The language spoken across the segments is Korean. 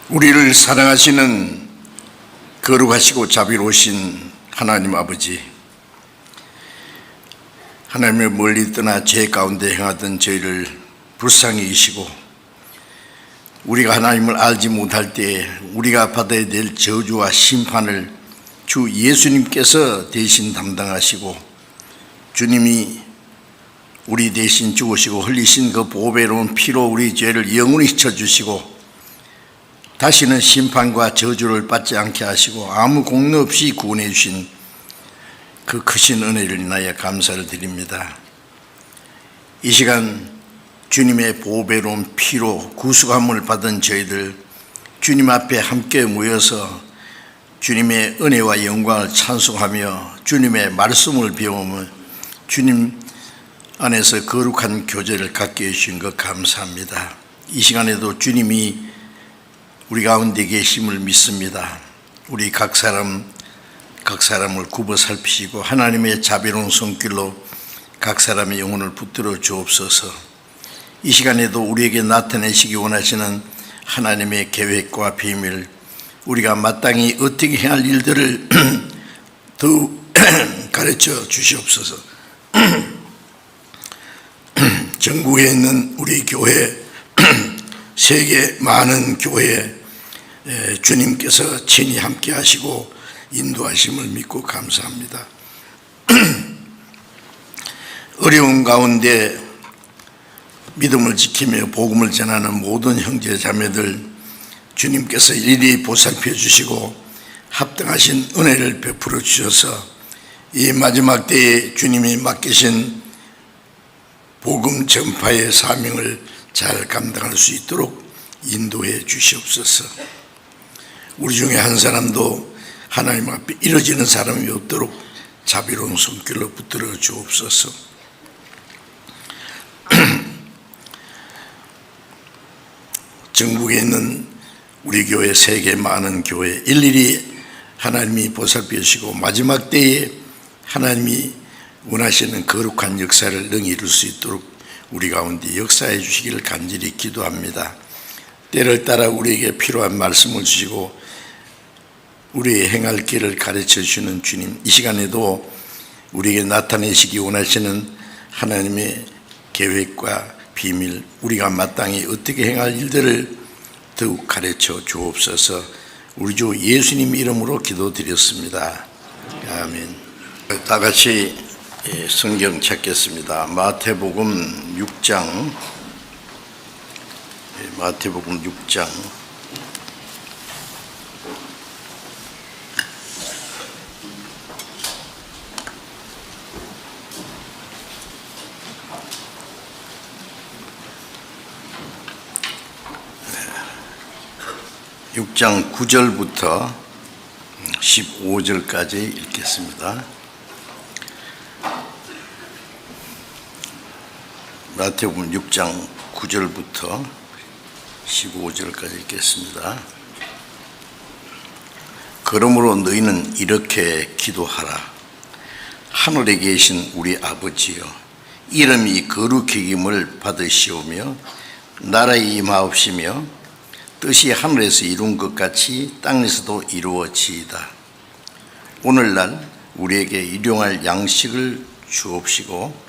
우리를 사랑하시는 거룩하시고 자비로우신 하나님 아버지, 하나님을 멀리 떠나 죄 가운데 행하던 저희를 불쌍히 여기시고 우리가 하나님을 알지 못할 때 우리가 받아야 될 저주와 심판을 주 예수님께서 대신 담당하시고, 주님이 우리 대신 죽으시고 흘리신 그 보배로운 피로 우리 죄를 영원히 씻어주시고 다시는 심판과 저주를 받지 않게 하시고 아무 공로 없이 구원해 주신 그 크신 은혜를 인하여 감사를 드립니다. 이 시간 주님의 보배로운 피로 구속함을 받은 저희들 주님 앞에 함께 모여서 주님의 은혜와 영광을 찬송하며 주님의 말씀을 배우며 주님 안에서 거룩한 교제를 갖게 해주신 것 감사합니다. 이 시간에도 주님이 우리 가운데 계심을 믿습니다. 우리 각 사람을 굽어 살피시고 하나님의 자비로운 손길로 각 사람의 영혼을 붙들어 주옵소서. 이 시간에도 우리에게 나타내시기 원하시는 하나님의 계획과 비밀, 우리가 마땅히 어떻게 해야 할 일들을 더욱 가르쳐 주시옵소서. 전국에 있는 우리 교회, 세계 많은 교회에 주님께서 친히 함께 하시고 인도하심을 믿고 감사합니다. 어려운 가운데 믿음을 지키며 복음을 전하는 모든 형제 자매들 주님께서 일일이 보살펴 주시고 합당하신 은혜를 베풀어 주셔서 이 마지막 때에 주님이 맡기신 복음 전파의 사명을 잘 감당할 수 있도록 인도해 주시옵소서. 우리 중에 한 사람도 하나님 앞에 이뤄지는 사람이 없도록 자비로운 손길로 붙들어 주옵소서. 전국에 있는 우리 교회, 세계 많은 교회 일일이 하나님이 보살펴 주시고 마지막 때에 하나님이 원하시는 거룩한 역사를 능히 이룰 수 있도록 우리 가운데 역사해 주시기를 간절히 기도합니다. 때를 따라 우리에게 필요한 말씀을 주시고 우리의 행할 길을 가르쳐 주시는 주님, 이 시간에도 우리에게 나타내시기 원하시는 하나님의 계획과 비밀, 우리가 마땅히 어떻게 행할 일들을 더욱 가르쳐 주옵소서. 우리 주 예수님 이름으로 기도드렸습니다. 아멘. 다 같이 성경 찾겠습니다. 마태복음 6장, 마태복음 6장 6장 9절부터 15절까지 읽겠습니다. 마태복음 6장 9절부터 15절까지 읽겠습니다. 그러므로 너희는 이렇게 기도하라. 하늘에 계신 우리 아버지여, 이름이 거룩해김을 받으시오며 나라의 임하옵시며 뜻이 하늘에서 이룬 것 같이 땅에서도 이루어지이다. 오늘날 우리에게 일용할 양식을 주옵시고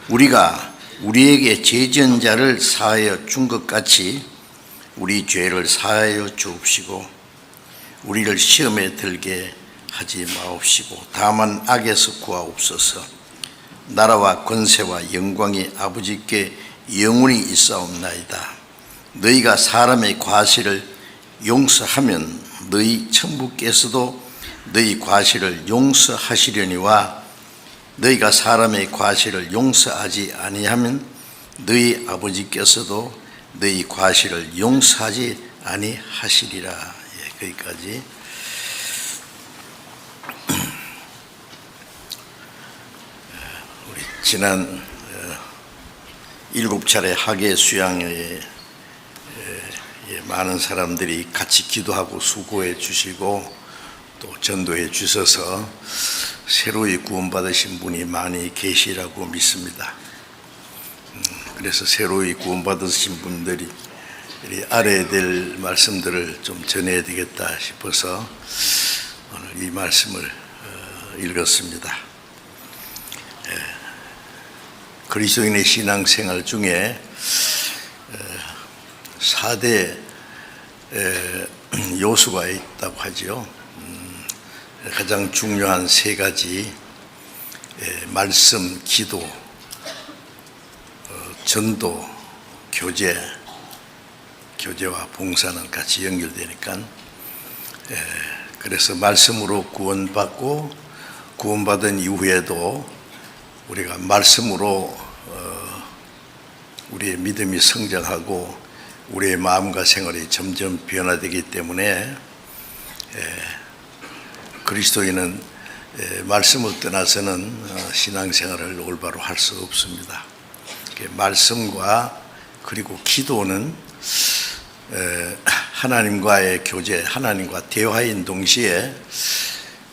우리가 우리에게 죄지은 자를 사하여 준 것 같이 우리 죄를 사하여 주옵시고 우리를 시험에 들게 하지 마옵시고 다만 악에서 구하옵소서. 나라와 권세와 영광이 아버지께 영원히 있사옵나이다. 너희가 사람의 과실을 용서하면 너희 천부께서도 너희 과실을 용서하시려니와 너희가 사람의 과실을 용서하지 아니하면 너희 아버지께서도 너희 과실을 용서하지 아니하시리라. 거기까지. 우리 지난 7차례 학예 수양회에 많은 사람들이 같이 기도하고 수고해 주시고 또 전도해 주셔서 새로이 구원받으신 분이 많이 계시라고 믿습니다. 그래서 새로이 구원받으신 분들이 알아야 될 말씀들을 좀 전해야 되겠다 싶어서 오늘 이 말씀을 읽었습니다. 그리스도인의 신앙생활 중에 4대 요소가 있다고 하죠. 가장 중요한 3가지, 말씀, 기도, 전도, 교제와 봉사는 같이 연결되니까, 그래서 말씀으로 구원받고 구원받은 이후에도 우리가 말씀으로 우리의 믿음이 성장하고 우리의 마음과 생활이 점점 변화되기 때문에 그리스도인은 말씀을 떠나서는 신앙생활을 올바로 할 수 없습니다. 말씀과 그리고 기도는 하나님과의 교제, 하나님과 대화인 동시에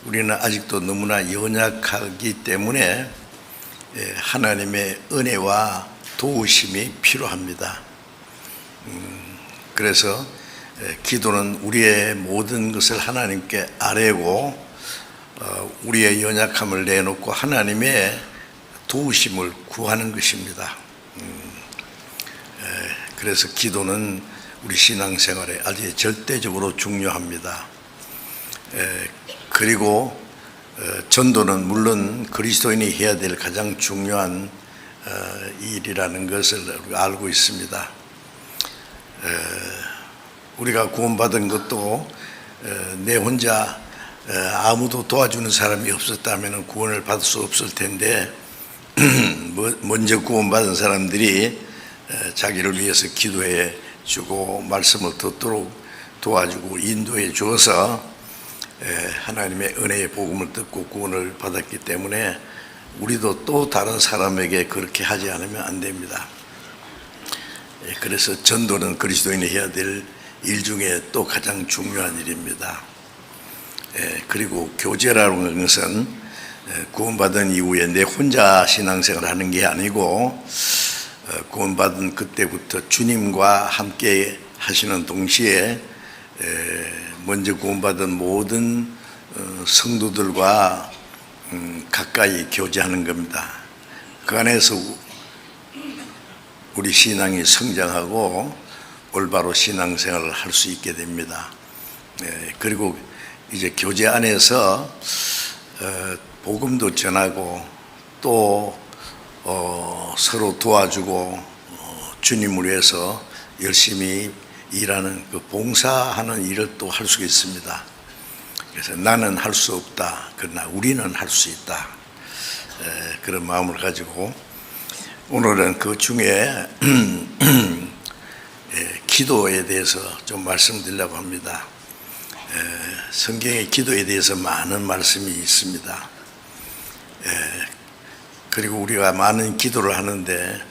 우리는 아직도 너무나 연약하기 때문에 하나님의 은혜와 도우심이 필요합니다. 그래서 기도는 우리의 모든 것을 하나님께 아뢰고 우리의 연약함을 내놓고 하나님의 도우심을 구하는 것입니다. 그래서 기도는 우리 신앙생활에 아주 절대적으로 중요합니다. 그리고 전도는 물론 그리스도인이 해야 될 가장 중요한 일이라는 것을 우리가 알고 있습니다. 우리가 구원받은 것도 내 혼자 아무도 도와주는 사람이 없었다면 구원을 받을 수 없을 텐데 먼저 구원받은 사람들이 자기를 위해서 기도해 주고 말씀을 듣도록 도와주고 인도해 주어서 하나님의 은혜의 복음을 듣고 구원을 받았기 때문에 우리도 또 다른 사람에게 그렇게 하지 않으면 안 됩니다. 그래서 전도는 그리스도인이 해야 될 일 중에 또 가장 중요한 일입니다. 그리고 교제라는 것은 구원받은 이후에 내 혼자 신앙생활을 하는 게 아니고 구원받은 그때부터 주님과 함께 하시는 동시에 먼저 구원받은 모든 성도들과 가까이 교제하는 겁니다. 그 안에서 우리 신앙이 성장하고 올바로 신앙생활을 할 수 있게 됩니다. 그리고 이제 교제 안에서 복음도 전하고 또 서로 도와주고 주님을 위해서 열심히 일하는 그 봉사하는 일을 또 할 수 있습니다. 그래서 나는 할 수 없다, 그러나 우리는 할 수 있다, 그런 마음을 가지고 오늘은 그 중에 기도에 대해서 좀 말씀드리려고 합니다. 성경의 기도에 대해서 많은 말씀이 있습니다. 그리고 우리가 많은 기도를 하는데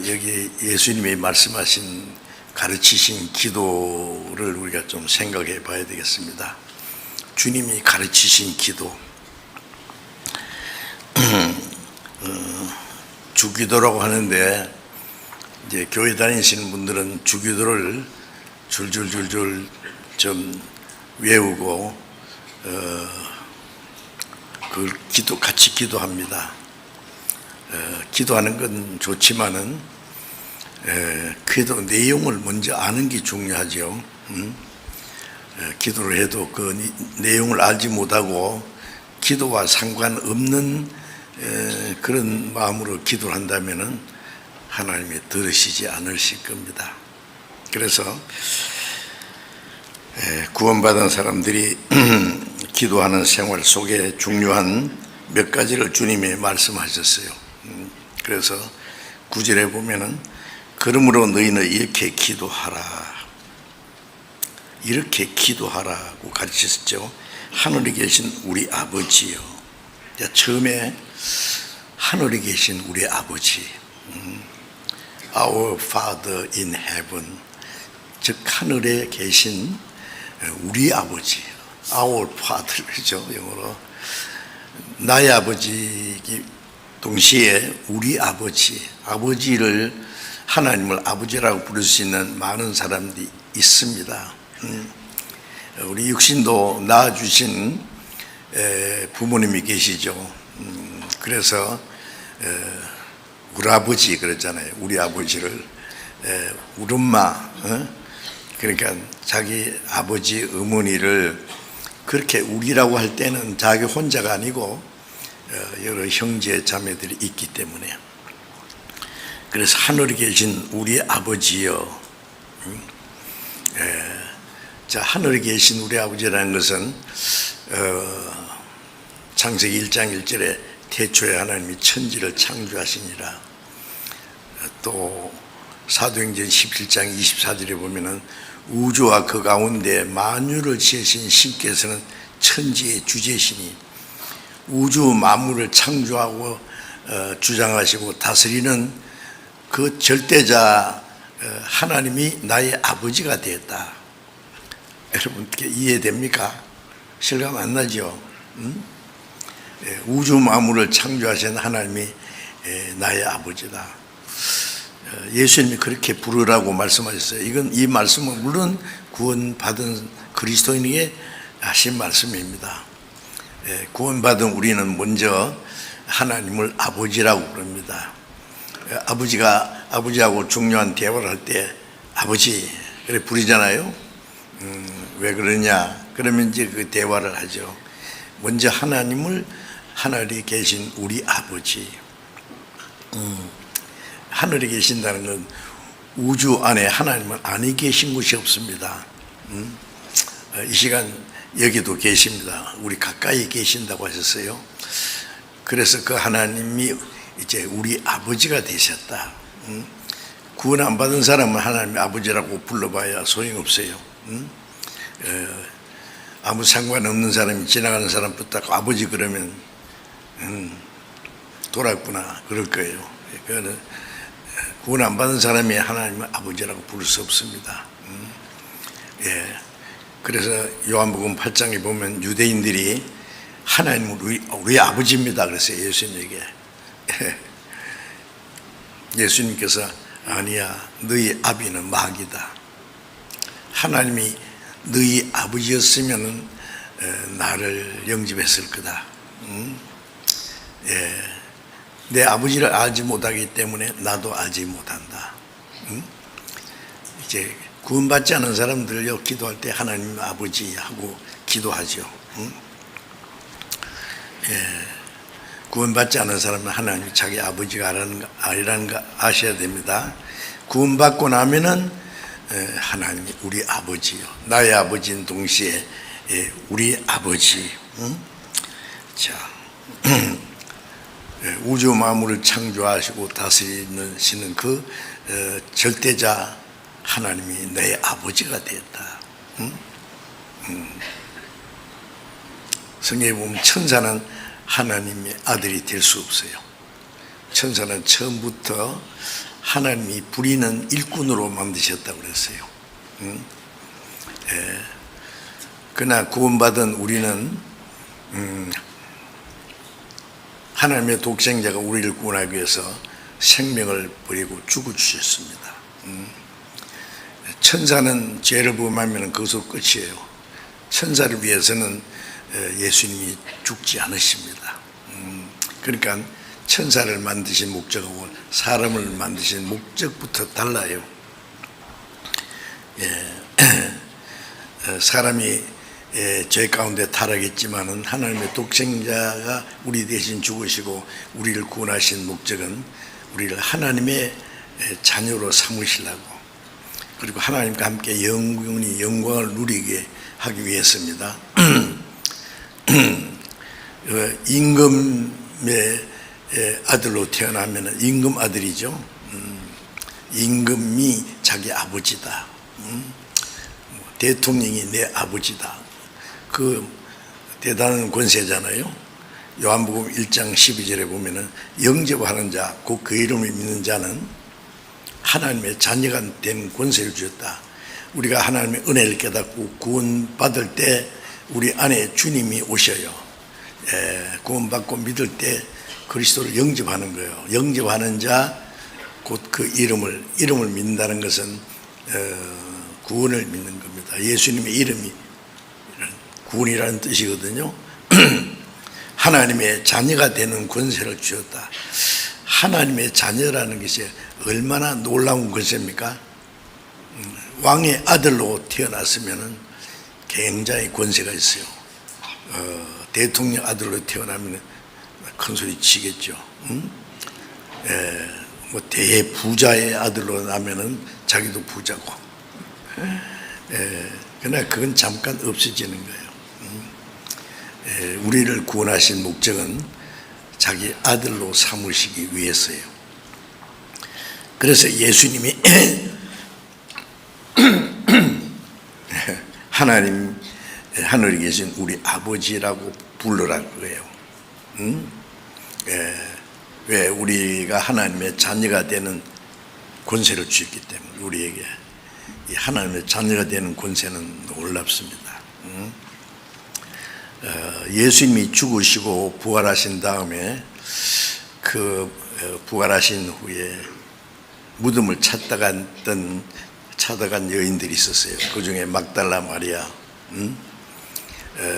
여기 예수님이 말씀하신 가르치신 기도를 우리가 좀 생각해 봐야 되겠습니다. 주님이 가르치신 기도, 주기도라고 하는데 이제 교회 다니시는 분들은 주기도를 줄줄줄줄 좀 외우고 그 기도 같이 기도합니다. 기도하는 건 좋지만은 기도 내용을 먼저 아는 게 중요하죠. 기도를 해도 그 내용을 알지 못하고 기도와 상관없는 그런 마음으로 기도를 한다면은 하나님이 들으시지 않으실 겁니다. 그래서 구원받은 사람들이 기도하는 생활 속에 중요한 몇 가지를 주님이 말씀하셨어요. 그래서 9절에 보면은 그러므로 너희는 이렇게 기도하라, 이렇게 기도하라고 가르치셨죠. 하늘에 계신 우리 아버지요. 처음에 하늘에 계신 우리 아버지, Our Father in Heaven, 즉 하늘에 계신 우리 아버지, Our Father죠, 영어로. 나의 아버지 동시에 우리 아버지, 아버지를 하나님을 아버지라고 부를 수 있는 많은 사람들이 있습니다. 우리 육신도 낳아주신 부모님이 계시죠. 그래서 우리 아버지 그랬잖아요. 우리 아버지를 우리 엄마, 그러니까 자기 아버지 어머니를 그렇게 우리라고 할 때는 자기 혼자가 아니고 여러 형제 자매들이 있기 때문에, 그래서 하늘에 계신 우리 아버지여. 자, 하늘에 계신 우리 아버지라는 것은 창세기 1장 1절에 태초에 하나님이 천지를 창조하시니라. 또 사도행전 17장 24절에 보면은 우주와 그 가운데 만유를 지으신 신께서는 천지의 주제시니 우주 만물을 창조하고 주장하시고 다스리는 그 절대자 하나님이 나의 아버지가 되었다. 여러분 이해됩니까? 실감 안 나죠? 우주 만물을 창조하신 하나님이 나의 아버지다. 예수님이 그렇게 부르라고 말씀하셨어요. 이 말씀은 물론 구원받은 그리스도인에게 하신 말씀입니다. 구원받은 우리는 먼저 하나님을 아버지라고 부릅니다. 아버지하고 중요한 대화를 할 때 아버지 그래 부르잖아요. 왜 그러냐? 그러면 이제 그 대화를 하죠. 먼저 하늘에 계신 우리 아버지. 하늘에 계신다는 건 우주 안에 하나님은 안에 계신 곳이 없습니다. 이 시간 여기도 계십니다. 우리 가까이 계신다고 하셨어요. 그래서 그 하나님이 이제 우리 아버지가 되셨다. 구원 안 받은 사람은 하나님의 아버지라고 불러봐야 소용없어요. 아무 상관없는 사람이 지나가는 사람 붙잡고 아버지 그러면 돌았구나 그럴 거예요. 그거는 구원 안 받은 사람이 하나님의 아버지라고 부를 수 없습니다. 그래서 요한복음 8장에 보면 유대인들이 하나님은 우리 아버지입니다 그랬어요. 예수님에게. 예수님께서 아니야, 너희 아비는 마귀다. 하나님이 너희 아버지였으면 나를 영접했을 거다. 내 아버지를 알지 못하기 때문에 나도 알지 못한다. 이제 구원받지 않은 사람들요 기도할 때 하나님 아버지 하고 기도하죠. 구원받지 않은 사람은 하나님이 자기 아버지가 아니라는 거 아셔야 됩니다. 구원받고 나면은 하나님이 우리 아버지요, 나의 아버지인 동시에 우리 아버지. 자, 우주 만물을 창조하시고 다스리시는 그 절대자 하나님이 내 아버지가 되었다. 성경에 보면 천사는 하나님의 아들이 될 수 없어요. 천사는 처음부터 하나님이 부리는 일꾼으로 만드셨다고 그랬어요. 그러나 구원받은 우리는 하나님의 독생자가 우리를 구원하기 위해서 생명을 버리고 죽어주셨습니다. 천사는 죄를 범하면 그것으로 끝이에요. 천사를 위해서는 예수님이 죽지 않으십니다. 그러니까 천사를 만드신 목적하고 사람을 만드신 목적부터 달라요. 사람이 죄 가운데 타락했지만은 하나님의 독생자가 우리 대신 죽으시고 우리를 구원하신 목적은 우리를 하나님의 자녀로 삼으시려고, 그리고 하나님과 함께 영원히 영광을 누리게 하기 위해서입니다. 임금의 아들로 태어나면 임금 아들이죠. 임금이 자기 아버지다. 대통령이 내 아버지다. 그 대단한 권세잖아요. 요한복음 1장 12절에 보면은 영접하는 자, 곧 그 이름을 믿는 자는 하나님의 자녀가 된 권세를 주셨다. 우리가 하나님의 은혜를 깨닫고 구원받을 때 우리 안에 주님이 오셔요. 구원받고 믿을 때 그리스도를 영접하는 거예요. 영접하는 자, 곧 그 이름을 믿는다는 것은 구원을 믿는 겁니다. 예수님의 이름이 구원이라는 뜻이거든요. 하나님의 자녀가 되는 권세를 주었다. 하나님의 자녀라는 것이 얼마나 놀라운 권세입니까? 왕의 아들로 태어났으면 굉장히 권세가 있어요. 대통령 아들로 태어나면 큰 소리 치겠죠. 뭐 대부자의 아들로 나면은 자기도 부자고. 그러나 그건 잠깐 없어지는 거예요. 우리를 구원하신 목적은 자기 아들로 삼으시기 위해서예요. 그래서 예수님이 하나님 하늘에 계신 우리 아버지라고 부르라고 해요. 왜? 우리가 하나님의 자녀가 되는 권세를 주셨기 때문에 우리에게 이 하나님의 자녀가 되는 권세는 놀랍습니다. 예수님이 죽으시고 부활하신 다음에 그 부활하신 후에 무덤을 찾아간 여인들이 있었어요. 그 중에 막달라 마리아,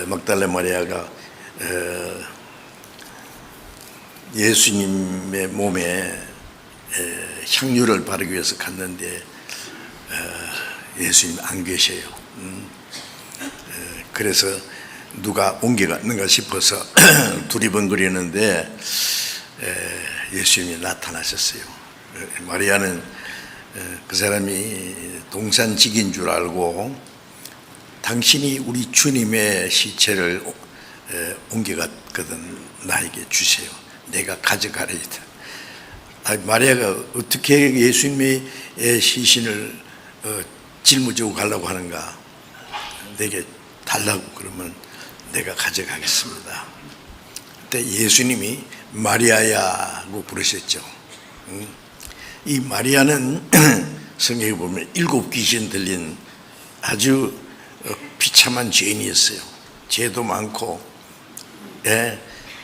막달라 마리아가 예수님의 몸에 향유를 바르기 위해서 갔는데 예수님 안 계셔요. 그래서 누가 옮겨갔는가 싶어서 두리번거리는데 예수님이 나타나셨어요. 마리아는 그 사람이 동산직인 줄 알고 당신이 우리 주님의 시체를 옮겨갔거든. 나에게 주세요. 내가 가져가리이다. 마리아가 어떻게 예수님의 시신을 짊어지고 가려고 하는가? 내게 달라고 그러면 내가 가져가겠습니다. 그때 예수님이 마리아야고 부르셨죠. 이 마리아는 성경에 보면 7 귀신 들린 아주 비참한 죄인이었어요. 죄도 많고,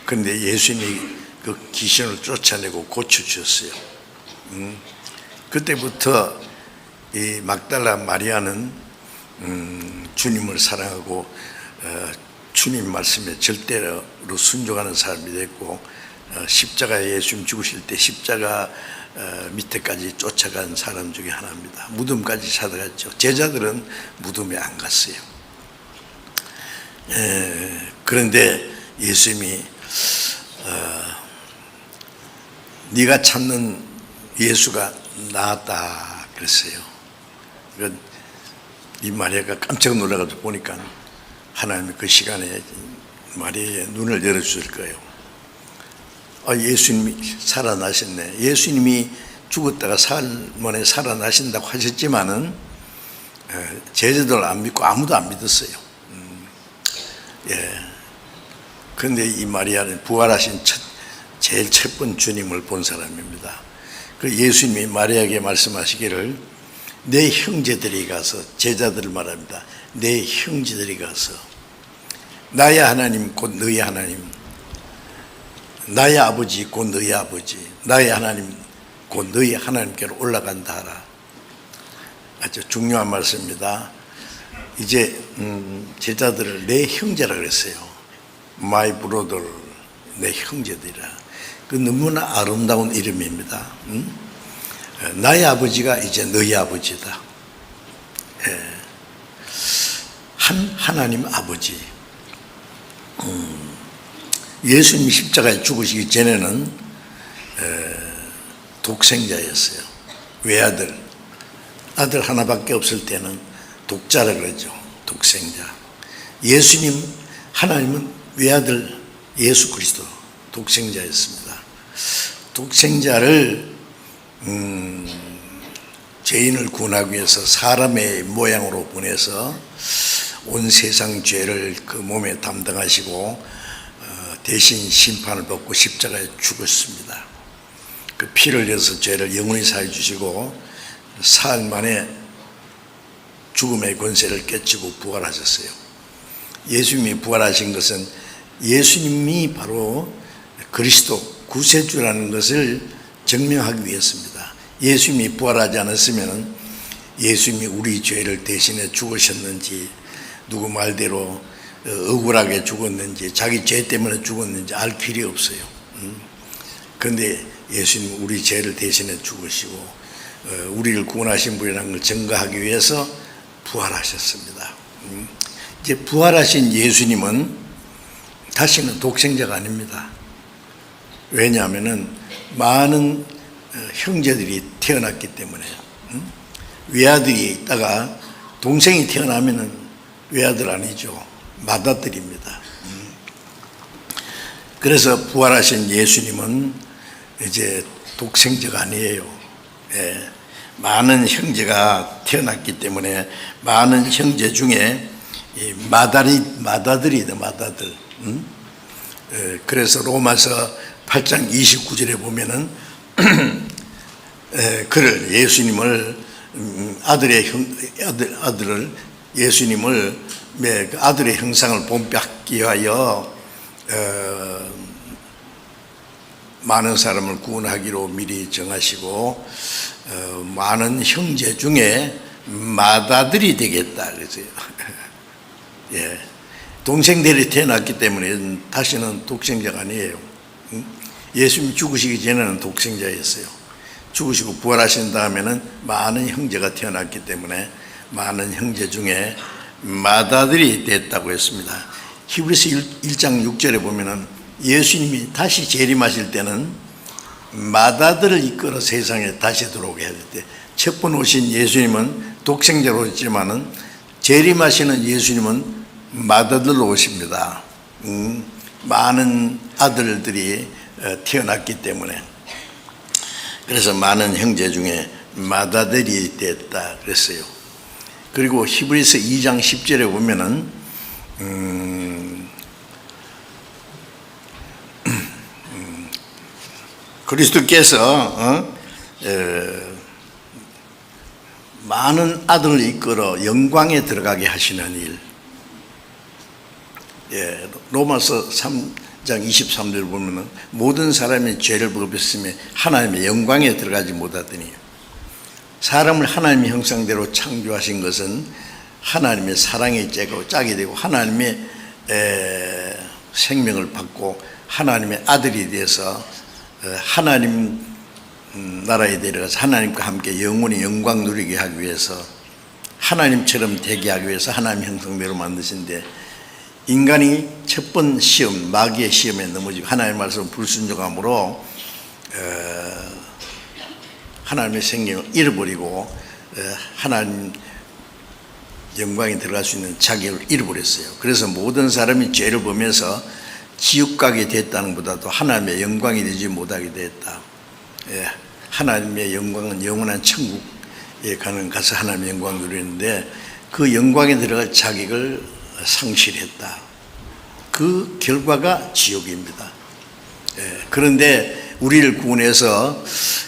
그런데 예수님이 그 귀신을 쫓아내고 고쳐주셨어요. 그때부터 이 막달라 마리아는 주님을 사랑하고 주님 말씀에 절대로 순종하는 사람이 됐고, 십자가에 예수님 죽으실 때 십자가 밑에까지 쫓아간 사람 중에 하나입니다. 무덤까지 찾아갔죠. 제자들은 무덤에 안 갔어요. 그런데 예수님이 네가 찾는 예수가 나았다 그랬어요. 이 마리아가 깜짝 놀라가지고 보니까 하나님이 그 시간에 마리아의 눈을 열어주실 거예요. 예수님이 살아나셨네. 예수님이 죽었다가 사흘 만에 살아나신다고 하셨지만은 제자들 안 믿고 아무도 안 믿었어요. 그런데 이 마리아는 부활하신 제일 첫 번 주님을 본 사람입니다. 그 예수님이 마리아에게 말씀하시기를 내 형제들이 가서, 제자들을 말합니다. 내 형제들이 가서 나의 하나님 곧 너의 하나님, 나의 아버지 곧 너의 아버지, 나의 하나님 곧 너의 하나님께로 올라간다 하라. 아주 중요한 말씀입니다. 이제 제자들을 내 형제라 그랬어요. My brother, 내 형제들이라. 그 너무나 아름다운 이름입니다. 나의 아버지가 이제 너희 아버지다. 하나님 아버지. 예수님이 십자가에 죽으시기 전에는 독생자였어요. 외아들, 아들 하나밖에 없을 때는 독자라 그러죠. 독생자. 예수님, 하나님은 외아들 예수 그리스도 독생자였습니다. 독생자를 죄인을 구원하기 위해서 사람의 모양으로 보내서 온 세상 죄를 그 몸에 담당하시고 대신 심판을 받고 십자가에 죽었습니다. 그 피를 흘려서 죄를 영원히 사해 주시고 사흘 만에 죽음의 권세를 깨치고 부활하셨어요. 예수님이 부활하신 것은 예수님이 바로 그리스도 구세주라는 것을 증명하기 위해서입니다. 예수님이 부활하지 않았으면 예수님이 우리 죄를 대신해 죽으셨는지, 누구 말대로 억울하게 죽었는지, 자기 죄 때문에 죽었는지 알 길이 없어요. 그런데 예수님 우리 죄를 대신해 죽으시고 우리를 구원하신 분이라는 걸 증거하기 위해서 부활하셨습니다. 이제 부활하신 예수님은 다시는 독생자가 아닙니다. 왜냐하면 많은 형제들이 태어났기 때문에, 외아들이 있다가 동생이 태어나면 외아들 아니죠. 맏아들입니다. 그래서 부활하신 예수님은 이제 독생자가 아니에요. 예, 많은 형제가 태어났기 때문에 많은 형제 중에 맏아들이다, 맏아들. 그래서 로마서 8장 29절에 보면은 그를 예수님을 아들을 예수님을 아들의 형상을 본받기 위하여 많은 사람을 구원하기로 미리 정하시고 많은 형제 중에 맏아들이 되겠다 그랬어요. 예, 동생들이 태어났기 때문에 다시는 독생자가 아니에요. 예수님 죽으시기 전에는 독생자였어요. 죽으시고 부활하신 다음에는 많은 형제가 태어났기 때문에 많은 형제 중에 맏아들이 됐다고 했습니다. 히브리서 1장 6절에 보면은 예수님이 다시 재림하실 때는 맏아들을 이끌어 세상에 다시 들어오게 할 때, 첫 번 오신 예수님은 독생자로 오셨지만은 재림하시는 예수님은 맏아들로 오십니다. 많은 아들들이 태어났기 때문에, 그래서 많은 형제 중에 맏아들이 됐다 그랬어요. 그리고 히브리서 2장 10절에 보면은 그리스도께서 많은 아들을 이끌어 영광에 들어가게 하시는 일. 예, 로마서 3장 23절 보면은 모든 사람이 죄를 범했으며 하나님의 영광에 들어가지 못하더니, 사람을 하나님의 형상대로 창조하신 것은 하나님의 사랑의 짝이 되고 하나님의 생명을 받고 하나님의 아들이 되어서 하나님 나라에 데려가서 하나님과 함께 영원히 영광 누리게 하기 위해서, 하나님처럼 되게 하기 위해서 하나님 형상대로 만드신데, 인간이 첫 번 시험, 마귀의 시험에 넘어지고 하나님의 말씀을 불순종함으로 하나님의 생명을 잃어버리고 하나님 영광에 들어갈 수 있는 자격을 잃어버렸어요. 그래서 모든 사람이 죄를 범해서 지옥 가게 됐다는 것보다도 하나님의 영광이 되지 못하게 됐다. 하나님의 영광은 영원한 천국에 가서 하나님의 영광을 누리는데 그 영광에 들어갈 자격을 상실했다. 그 결과가 지옥입니다. 그런데 우리를 구원해서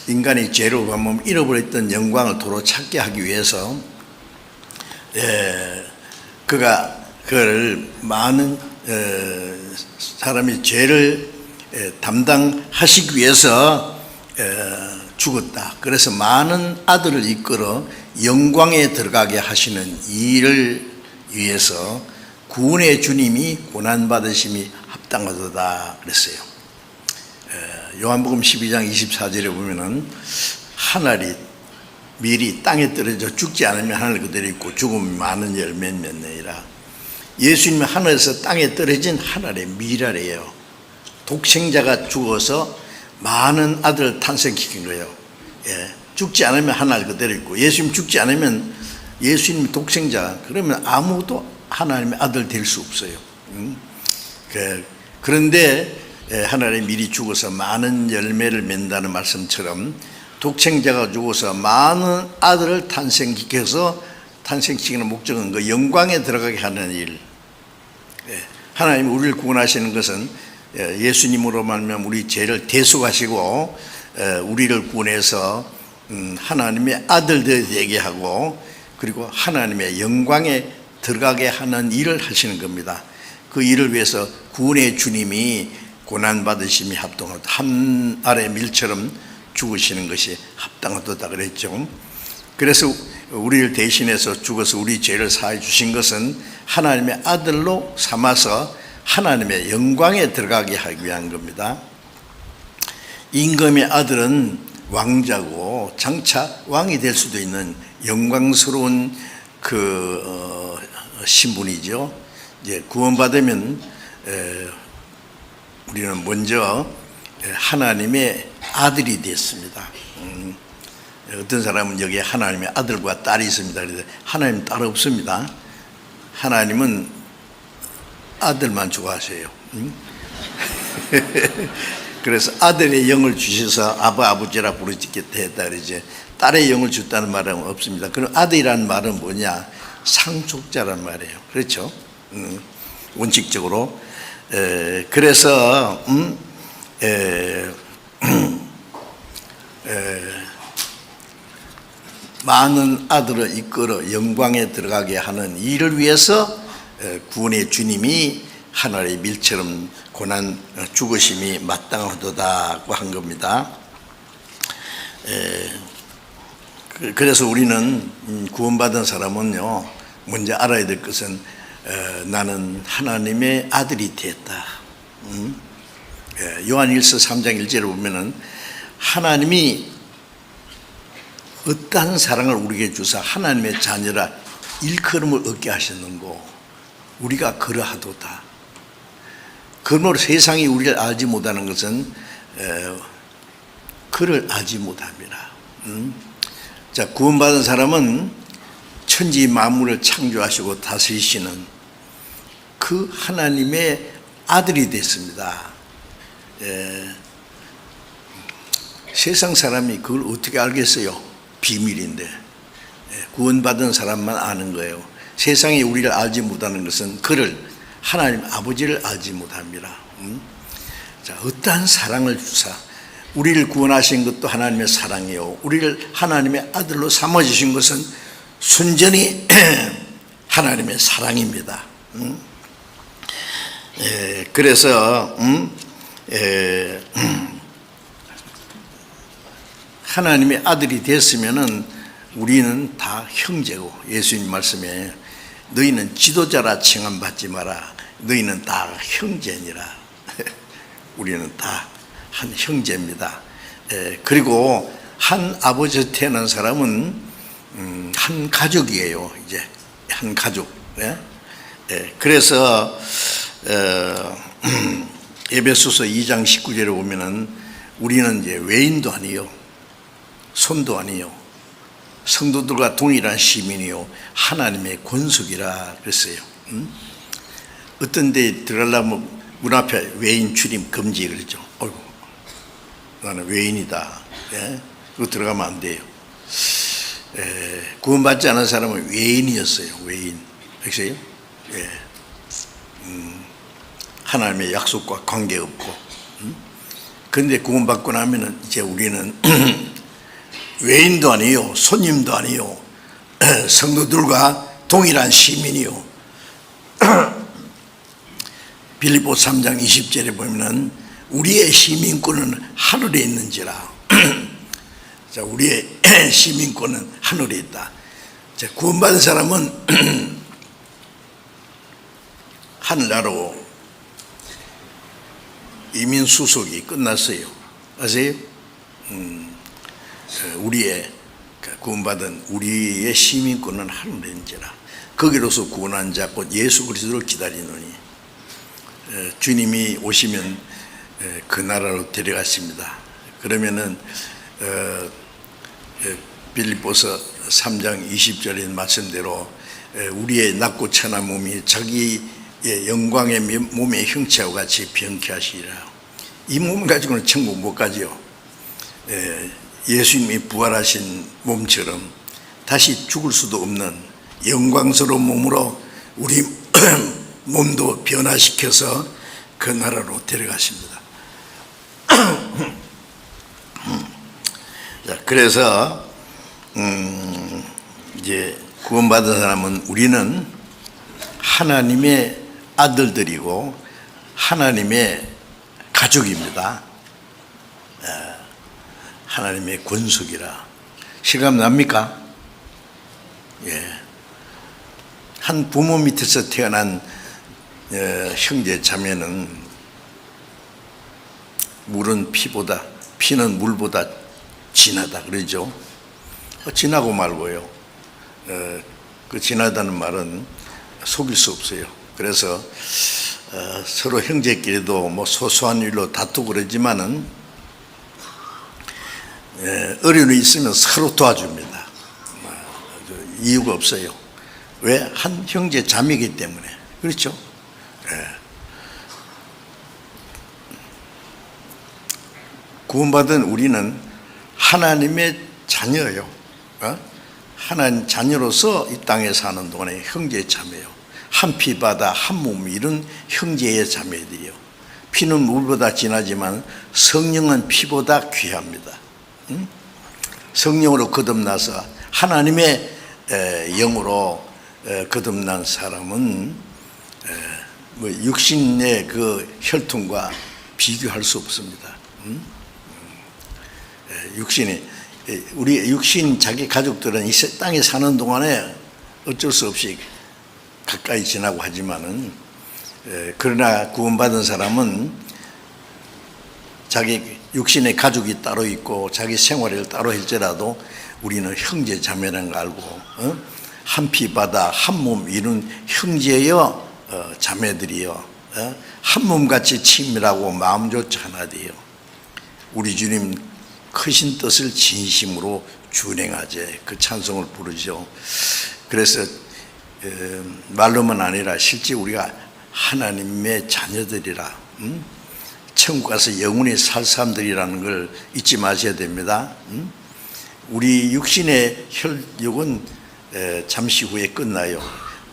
인간이 죄로 범하면 잃어버렸던 영광을 도로 찾게 하기 위해서 그걸 많은 사람이 죄를 담당하시기 위해서 죽었다. 그래서 많은 아들을 이끌어 영광에 들어가게 하시는 일을 위해서 구원의 주님이 고난받으심이 합당하다 그랬어요. 요한복음 12장 24절에 보면은 하늘이 밀이 땅에 떨어져 죽지 않으면 하늘 그대로 있고 죽으면 많은 열매 맺느니라. 예수님은 하늘에서 땅에 떨어진 하늘의 밀이래요. 독생자가 죽어서 많은 아들을 탄생시킨 거예요. 죽지 않으면 하늘 그대로 있고, 예수님 죽지 않으면 예수님 독생자, 그러면 아무도 하나님의 아들 될 수 없어요. 그런데 하나님의 밀이 죽어서 많은 열매를 맺는다는 말씀처럼 독생자가 죽어서 많은 아들을 탄생시키는 목적은 그 영광에 들어가게 하는 일. 하나님이 우리를 구원하시는 것은 예수님으로 말미암아 우리 죄를 대속하시고 우리를 구원해서 하나님의 아들들이 되게 하고, 그리고 하나님의 영광에 들어가게 하는 일을 하시는 겁니다. 그 일을 위해서 구원의 주님이 고난받으심이 합동하다. 한 알의 밀처럼 죽으시는 것이 합당하도다 그랬죠. 그래서 우리를 대신해서 죽어서 우리 죄를 사해 주신 것은 하나님의 아들로 삼아서 하나님의 영광에 들어가게 하기 위한 겁니다. 임금의 아들은 왕자고 장차 왕이 될 수도 있는 영광스러운 신분이죠. 이제 구원받으면 우리는 먼저 하나님의 아들이 됐습니다. 어떤 사람은 여기에 하나님의 아들과 딸이 있습니다. 그래서 하나님 딸 없습니다. 하나님은 아들만 좋아하세요. 그래서 아들의 영을 주셔서 아버지라 부르짖게 했다 그러지, 딸의 영을 줬다는 말은 없습니다. 그럼 아들이라는 말은 뭐냐? 상속자란 말이에요. 그렇죠? 원칙적으로. 그래서 많은 아들을 이끌어 영광에 들어가게 하는 일을 위해서 구원의 주님이 하늘의 밀처럼 고난 죽으심이 마땅하도다고 한 겁니다. 그래서 우리는 구원받은 사람은요, 먼저 알아야 될 것은 나는 하나님의 아들이 되었다. 요한일서 3장 1절을 보면은 하나님이 어떠한 사랑을 우리에게 주사 하나님의 자녀라 일컬음을 얻게 하셨는고 우리가 그러하도다. 그러므로 세상이 우리를 알지 못하는 것은 그를 알지 못합니다. 자, 구원받은 사람은 천지 만물을 창조하시고 다스리시는 그 하나님의 아들이 됐습니다. 세상 사람이 그걸 어떻게 알겠어요? 비밀인데 구원받은 사람만 아는 거예요. 세상이 우리를 알지 못하는 것은 그를 하나님 아버지를 알지 못합니다. 자, 어떠한 사랑을 주사 우리를 구원하신 것도 하나님의 사랑이요, 우리를 하나님의 아들로 삼아주신 것은 순전히 하나님의 사랑입니다. 그래서 하나님의 아들이 됐으면은 우리는 다 형제고, 예수님 말씀에 너희는 지도자라 칭함받지 마라. 너희는 다 형제니라. 우리는 다 한 형제입니다. 그리고 한 아버지 태어난 사람은 한 가족이에요. 이제 한 가족. 그래서 에베소서 2장 19절에 보면은 우리는 이제 외인도 아니요, 손도 아니요, 성도들과 동일한 시민이요, 하나님의 권속이라 그랬어요. 어떤 데 들어가려면 문 앞에 외인 출입 금지 그랬죠. 어이구, 나는 외인이다. 그거 들어가면 안 돼요. 구원받지 않은 사람은 외인이었어요. 외인. 알겠어요? 하나님의 약속과 관계없고. 그런데 구원받고 나면은 이제 우리는 외인도 아니요, 손님도 아니요, 성도들과 동일한 시민이요. 빌립보 3장 20절에 보면은 우리의 시민권은 하늘에 있는지라. 자, 우리의 시민권은 하늘에 있다. 자, 구원받은 사람은 하늘나라로 이민 수속이 끝났어요. 아세요? 우리의 구원받은 우리의 시민권은 하늘에 있는지라. 거기로서 구원한 자 곧 예수 그리스도를 기다리노니. 주님이 오시면 그 나라로 데려가십니다. 그러면은 빌립보서 3장 20절의 말씀대로 우리의 낮고 천한 몸이 자기의 영광의 몸의 형체와 같이 변케 하시리라. 이 몸 가지고는 천국 못 가지요. 예수님이 부활하신 몸처럼 다시 죽을 수도 없는 영광스러운 몸으로 우리 몸도 변화시켜서 그 나라로 데려가십니다. 자, 그래서 이제 구원받은 사람은 우리는 하나님의 아들들이고 하나님의 가족입니다. 하나님의 권속이라. 실감 납니까? 예. 한 부모 밑에서 태어난 형제 자매는 물은 피보다, 피는 물보다 진하다 그러죠. 진하고 말고요. 그 진하다는 말은 속일 수 없어요. 그래서 서로 형제끼리도 뭐 소소한 일로 다투고 그러지만은 어려움이 있으면 서로 도와줍니다. 이유가 없어요. 왜? 한 형제 자매이기 때문에. 그렇죠? 구원받은 우리는 하나님의 자녀예요. 하나님 자녀로서 이 땅에 사는 동안에 형제 자매요. 한 피 바다 한 몸 이룬 형제의 자매들이요. 피는 물보다 진하지만 성령은 피보다 귀합니다. 성령으로 거듭나서 하나님의 영으로 거듭난 사람은 뭐 육신의 그 혈통과 비교할 수 없습니다. 육신이 우리 육신 자기 가족들은 이 땅에 사는 동안에 어쩔 수 없이 가까이 지나고 하지만은 그러나 구원받은 사람은 자기 육신의 가족이 따로 있고 자기 생활을 따로 할지라도 우리는 형제 자매라는 걸 알고 한 피 바다 한 몸 이룬 형제여 자매들이여 한 몸같이 친밀하고 마음조차 하나 되어 우리 주님 크신 뜻을 진심으로 준행하제 그 찬송을 부르죠. 그래서 말로만 아니라 실제 우리가 하나님의 자녀들이라 천국 가서 영원히 살 사람들이라는 걸 잊지 마셔야 됩니다. 우리 육신의 혈육은 잠시 후에 끝나요.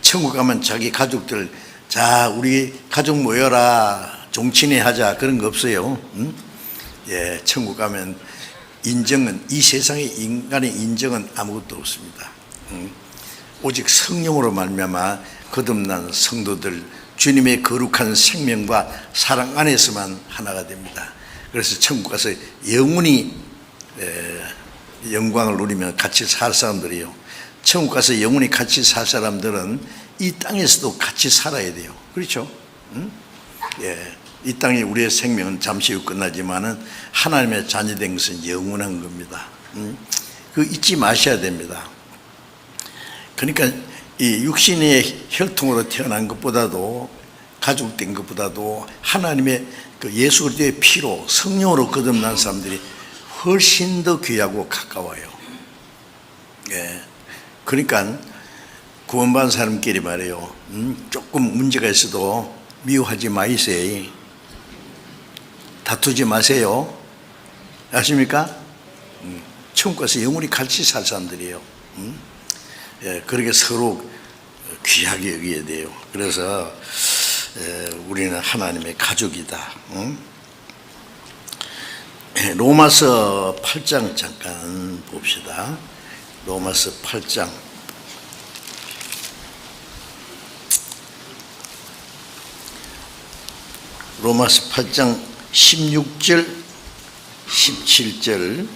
천국 가면 자기 가족들 자 우리 가족 모여라 종친회 하자 그런 거 없어요. 예, 천국 가면 인정은 이 세상의 인간의 인정은 아무것도 없습니다. 오직 성령으로 말미암아 거듭난 성도들 주님의 거룩한 생명과 사랑 안에서만 하나가 됩니다. 그래서 천국 가서 영원히 영광을 누리며 같이 살 사람들이요. 천국 가서 영원히 같이 살 사람들은 이 땅에서도 같이 살아야 돼요. 그렇죠? 예, 이 땅에 우리의 생명은 잠시 후 끝나지만은 하나님의 자녀된 것은 영원한 겁니다. 그 잊지 마셔야 됩니다. 그러니까 이 육신의 혈통으로 태어난 것보다도 가족된 것보다도 하나님의 그 예수 그리스도의 피로 성령으로 거듭난 사람들이 훨씬 더 귀하고 가까워요. 예, 그러니까 구원받은 사람끼리 말이에요. 조금 문제가 있어도 미워하지 마이세요. 다투지 마세요. 아십니까? 천국 가서 영원히 같이 살 사람들이에요. 예, 그렇게 서로 귀하게 여겨야 돼요. 그래서 우리는 하나님의 가족이다. 로마서 8장 잠깐 봅시다. 로마서 8장. 로마서 8장 16절 17절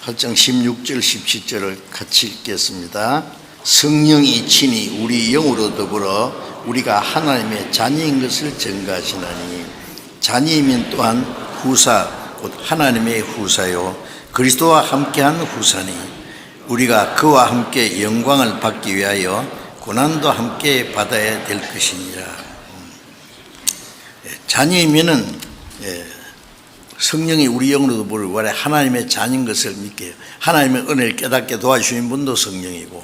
8장 16절 17절을 같이 읽겠습니다. 성령이 친히 우리 영으로 더불어 우리가 하나님의 자녀인 것을 증거하시나니 자녀이면 또한 후사 곧 하나님의 후사요 그리스도와 함께한 후사니 우리가 그와 함께 영광을 받기 위하여 고난도 함께 받아야 될 것이니라. 자녀이면은 성령이 우리 영으로도 보르고 하나님의 자녀인 것을 믿게 해요. 하나님의 은혜를 깨닫게 도와주신 분도 성령이고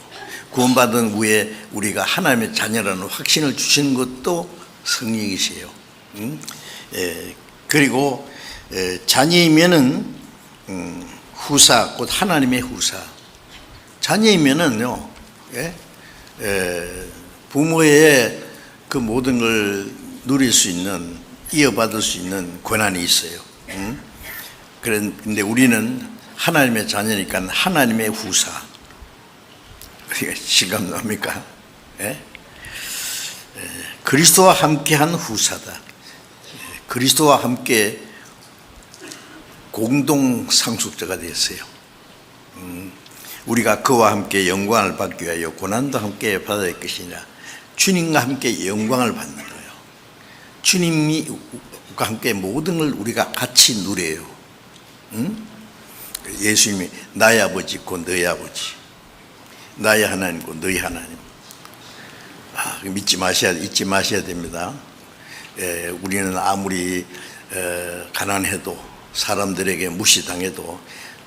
구원받은 후에 우리가 하나님의 자녀라는 확신을 주시는 것도 성령이세요. 그리고 자녀이면은 후사 곧 하나님의 후사. 자녀이면은요 부모의 그 모든 걸 누릴 수 있는 이어받을 수 있는 권한이 있어요. 그런데 우리는 하나님의 자녀니까 하나님의 후사. 실감 납니까? 그리스도와 함께한 후사다. 그리스도와 함께 공동 상속자가 되었어요. 우리가 그와 함께 영광을 받기 위하여 고난도 함께 받아야 할 것이니라. 주님과 함께 영광을 받는 거예요. 주님과 함께 모든 걸 우리가 같이 누려요. 예수님이 나의 아버지 곧 너의 아버지, 나의 하나님 곧 너의 하나님. 잊지 마셔야 됩니다. 우리는 아무리 가난해도 사람들에게 무시당해도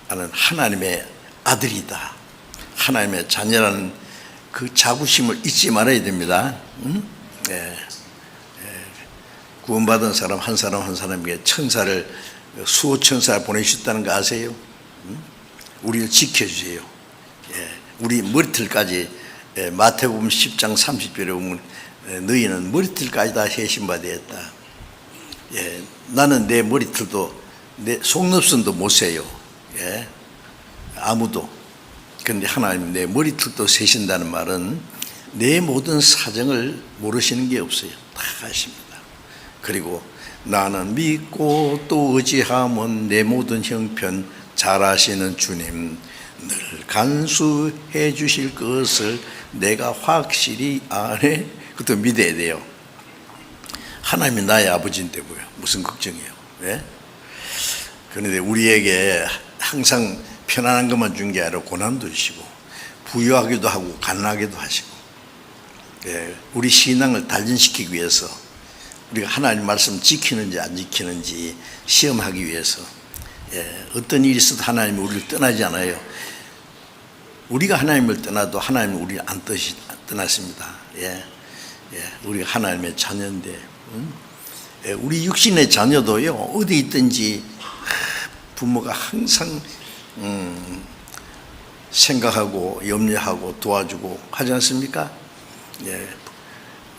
나는 하나님의 아들이다, 하나님의 자녀라는 그 자부심을 잊지 말아야 됩니다. 구원받은 사람 한 사람에게 천사를 수호 천사를 보내주셨다는 거 아세요? 우리를 지켜주세요. 우리 머리털까지 마태복음 10장 30절에 보면 너희는 머리털까지 다 세신받았다. 나는 내 머리털도 내 속눈썹도 못 세요. 아무도. 그런데 하나님 내 머리털도 세신다는 말은 내 모든 사정을 모르시는 게 없어요. 다 아십니다. 그리고 나는 믿고 또 의지하면 내 모든 형편 잘 아시는 주님 늘 간수해 주실 것을 내가 확실히 아네. 그것도 믿어야 돼요. 하나님이 나의 아버지인데 뭐예요? 무슨 걱정이에요? 그런데 우리에게 항상 편안한 것만 준 게 아니라 고난도 주시고 부유하기도 하고 가난하기도 하시고, 우리 신앙을 단련시키기 위해서 우리가 하나님 말씀 지키는지 안 지키는지 시험하기 위해서 어떤 일이 있어도 하나님이 우리를 떠나지 않아요. 우리가 하나님을 떠나도 하나님은 우리를 안 떠났습니다. 우리가 하나님의 자녀인데, 우리 육신의 자녀도요, 어디 있든지 부모가 항상 생각하고 염려하고 도와주고 하지 않습니까?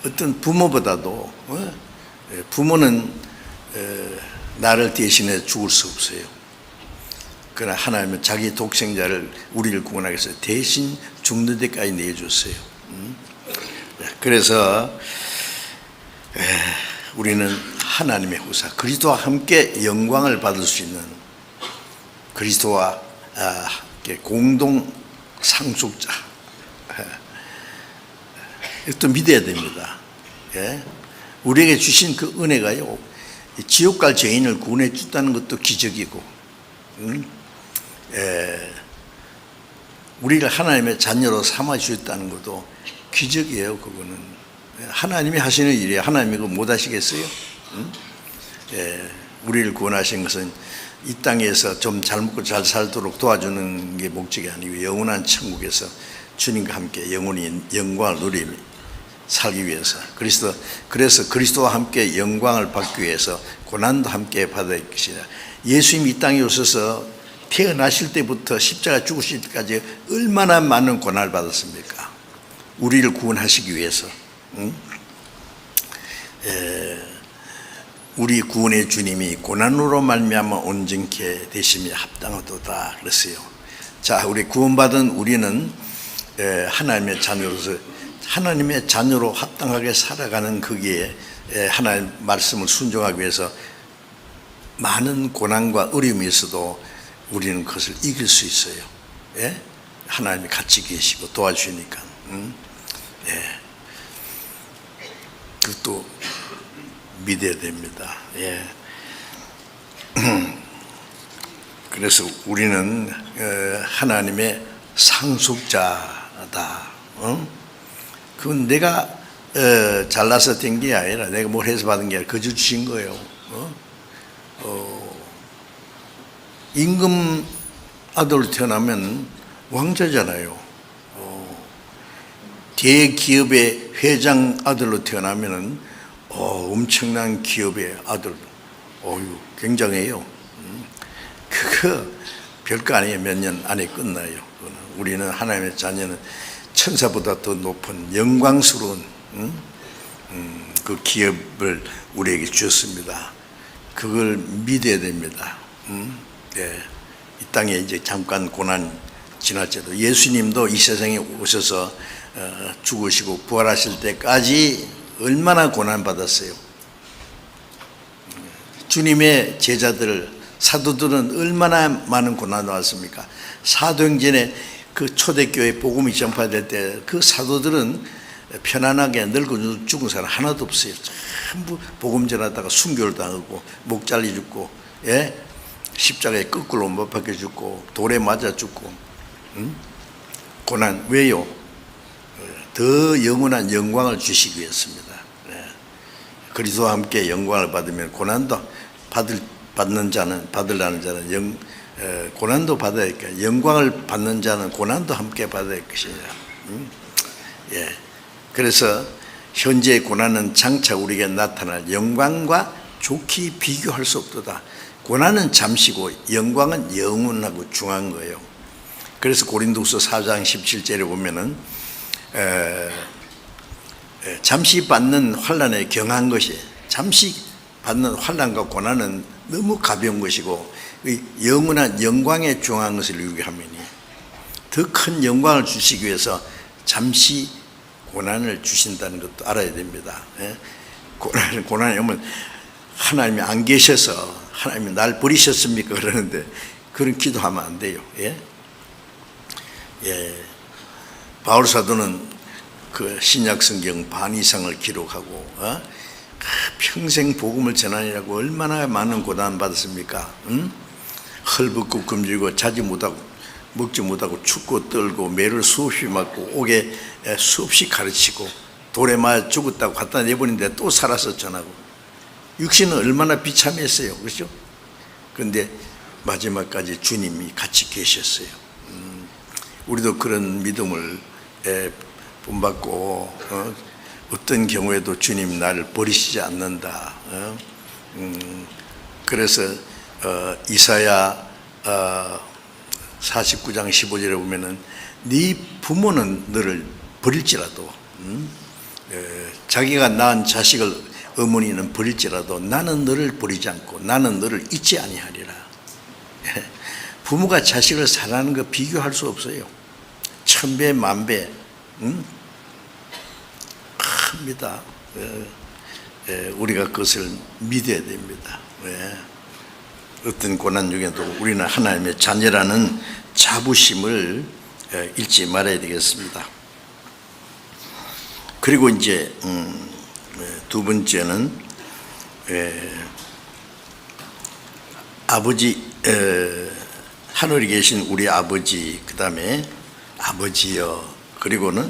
어떤 부모보다도 부모는 나를 대신해 죽을 수 없어요. 그러나 하나님은 자기 독생자를 우리를 구원하기 위해서 대신 죽는 데까지 내줬어요. 그래서 우리는 하나님의 후사 그리스도와 함께 영광을 받을 수 있는 그리스도와 공동 상속자, 또 믿어야 됩니다. 우리에게 주신 그 은혜가요, 지옥 갈 죄인을 구원해 줬다는 것도 기적이고, 우리를 하나님의 자녀로 삼아 주셨다는 것도 기적이에요. 그거는 하나님이 하시는 일이에요. 하나님이 그거 못 하시겠어요? 우리를 구원하신 것은 이 땅에서 좀 잘 먹고 잘 살도록 도와주는 게 목적이 아니고 영원한 천국에서 주님과 함께 영원히 영광을 누리며 살기 위해서, 그래서 그리스도와 함께 영광을 받기 위해서 고난도 함께 받아야 할 것이다. 예수님이 이 땅에 오셔서 태어나실 때부터 십자가 죽으실 때까지 얼마나 많은 고난을 받았습니까? 우리를 구원하시기 위해서. 우리 구원의 주님이 고난으로 말미암아 온전케 되심이 합당하도다 그랬어요. 자, 우리 구원받은 우리는 하나님의 자녀로서 하나님의 자녀로 합당하게 살아가는 거기에 하나님 말씀을 순종하기 위해서 많은 고난과 어려움이 있어도 우리는 그것을 이길 수 있어요. 하나님이 같이 계시고 도와주시니까. 그것도 믿어야 됩니다. 그래서 우리는 하나님의 상속자다. 그건 내가 잘나서 된 게 아니라 내가 뭘 해서 받은 게 아니라 거저 주신 거예요. 임금 아들로 태어나면 왕자잖아요. 대기업의 회장 아들로 태어나면은 엄청난 기업의 아들, 굉장해요. 그거 별거 아니에요. 몇 년 안에 끝나요. 우리는 하나님의 자녀는 천사보다 더 높은 영광스러운 그 기업을 우리에게 주셨습니다. 그걸 믿어야 됩니다. 이 땅에 이제 잠깐 고난 지났지도 예수님도 이 세상에 오셔서 죽으시고 부활하실 때까지 얼마나 고난 받았어요. 주님의 제자들, 사도들은 얼마나 많은 고난을 왔습니까? 사도행전에 그 초대교회 복음이 전파될 때 그 사도들은 편안하게 늙어 죽은 사람 하나도 없어요. 전부 복음 전하다가 순교를 당하고 목 잘려 죽고, 예? 십자가에 거꾸로 못 박혀 죽고 돌에 맞아 죽고. 고난 왜요? 더 영원한 영광을 주시기 위해서입니다. 그리스도와 함께 영광을 받으면 고난도 받는 자는, 받으려는 자는 고난도 받아야 할 것이다. 영광을 받는 자는 고난도 함께 받아야 할 것이냐. 예. 그래서 현재의 고난은 장차 우리에게 나타날 영광과 좋게 비교할 수 없도다. 고난은 잠시고 영광은 영원하고 중요한 거예요. 그래서 고린도후서 4장 17절에 보면은 잠시 받는 환난에 경한 것이, 잠시 받는 환난과 고난은 너무 가벼운 것이고 영원한 영광에 중요한 것을 유기하면이 더 큰 영광을 주시기 위해서 잠시 고난을 주신다는 것도 알아야 됩니다. 고난이 오면 하나님이 안 계셔서 하나님이 날 버리셨습니까? 그러는데 그런 기도하면 안 돼요. 바울 사도는 그 신약 성경 반 이상을 기록하고 평생 복음을 전하느라고 얼마나 많은 고난 받았습니까? 헐벗고 굶주리고 자지 못하고 먹지 못하고 춥고 떨고 매를 수없이 맞고 옥에 수없이 가르치고 돌에 맞아 죽었다고 갖다 내버리는데 또 살아서 전하고, 육신은 얼마나 비참했어요. 그렇죠? 그런데 마지막까지 주님이 같이 계셨어요. 우리도 그런 믿음을 본받고 어떤 경우에도 주님 나를 버리시지 않는다. 그래서 이사야 49장 15절에 보면은 네 부모는 너를 버릴지라도 자기가 낳은 자식을 어머니는 버릴지라도 나는 너를 버리지 않고 나는 너를 잊지 아니하리라. 부모가 자식을 사랑하는 거 비교할 수 없어요. 1000배 만배 큽니다. 우리가 그것을 믿어야 됩니다. 어떤 고난 중에도 우리는 하나님의 자녀라는 자부심을 잃지 말아야 되겠습니다. 그리고 이제 두 번째는 아버지, 하늘에 계신 우리 아버지, 그 다음에 아버지여, 그리고는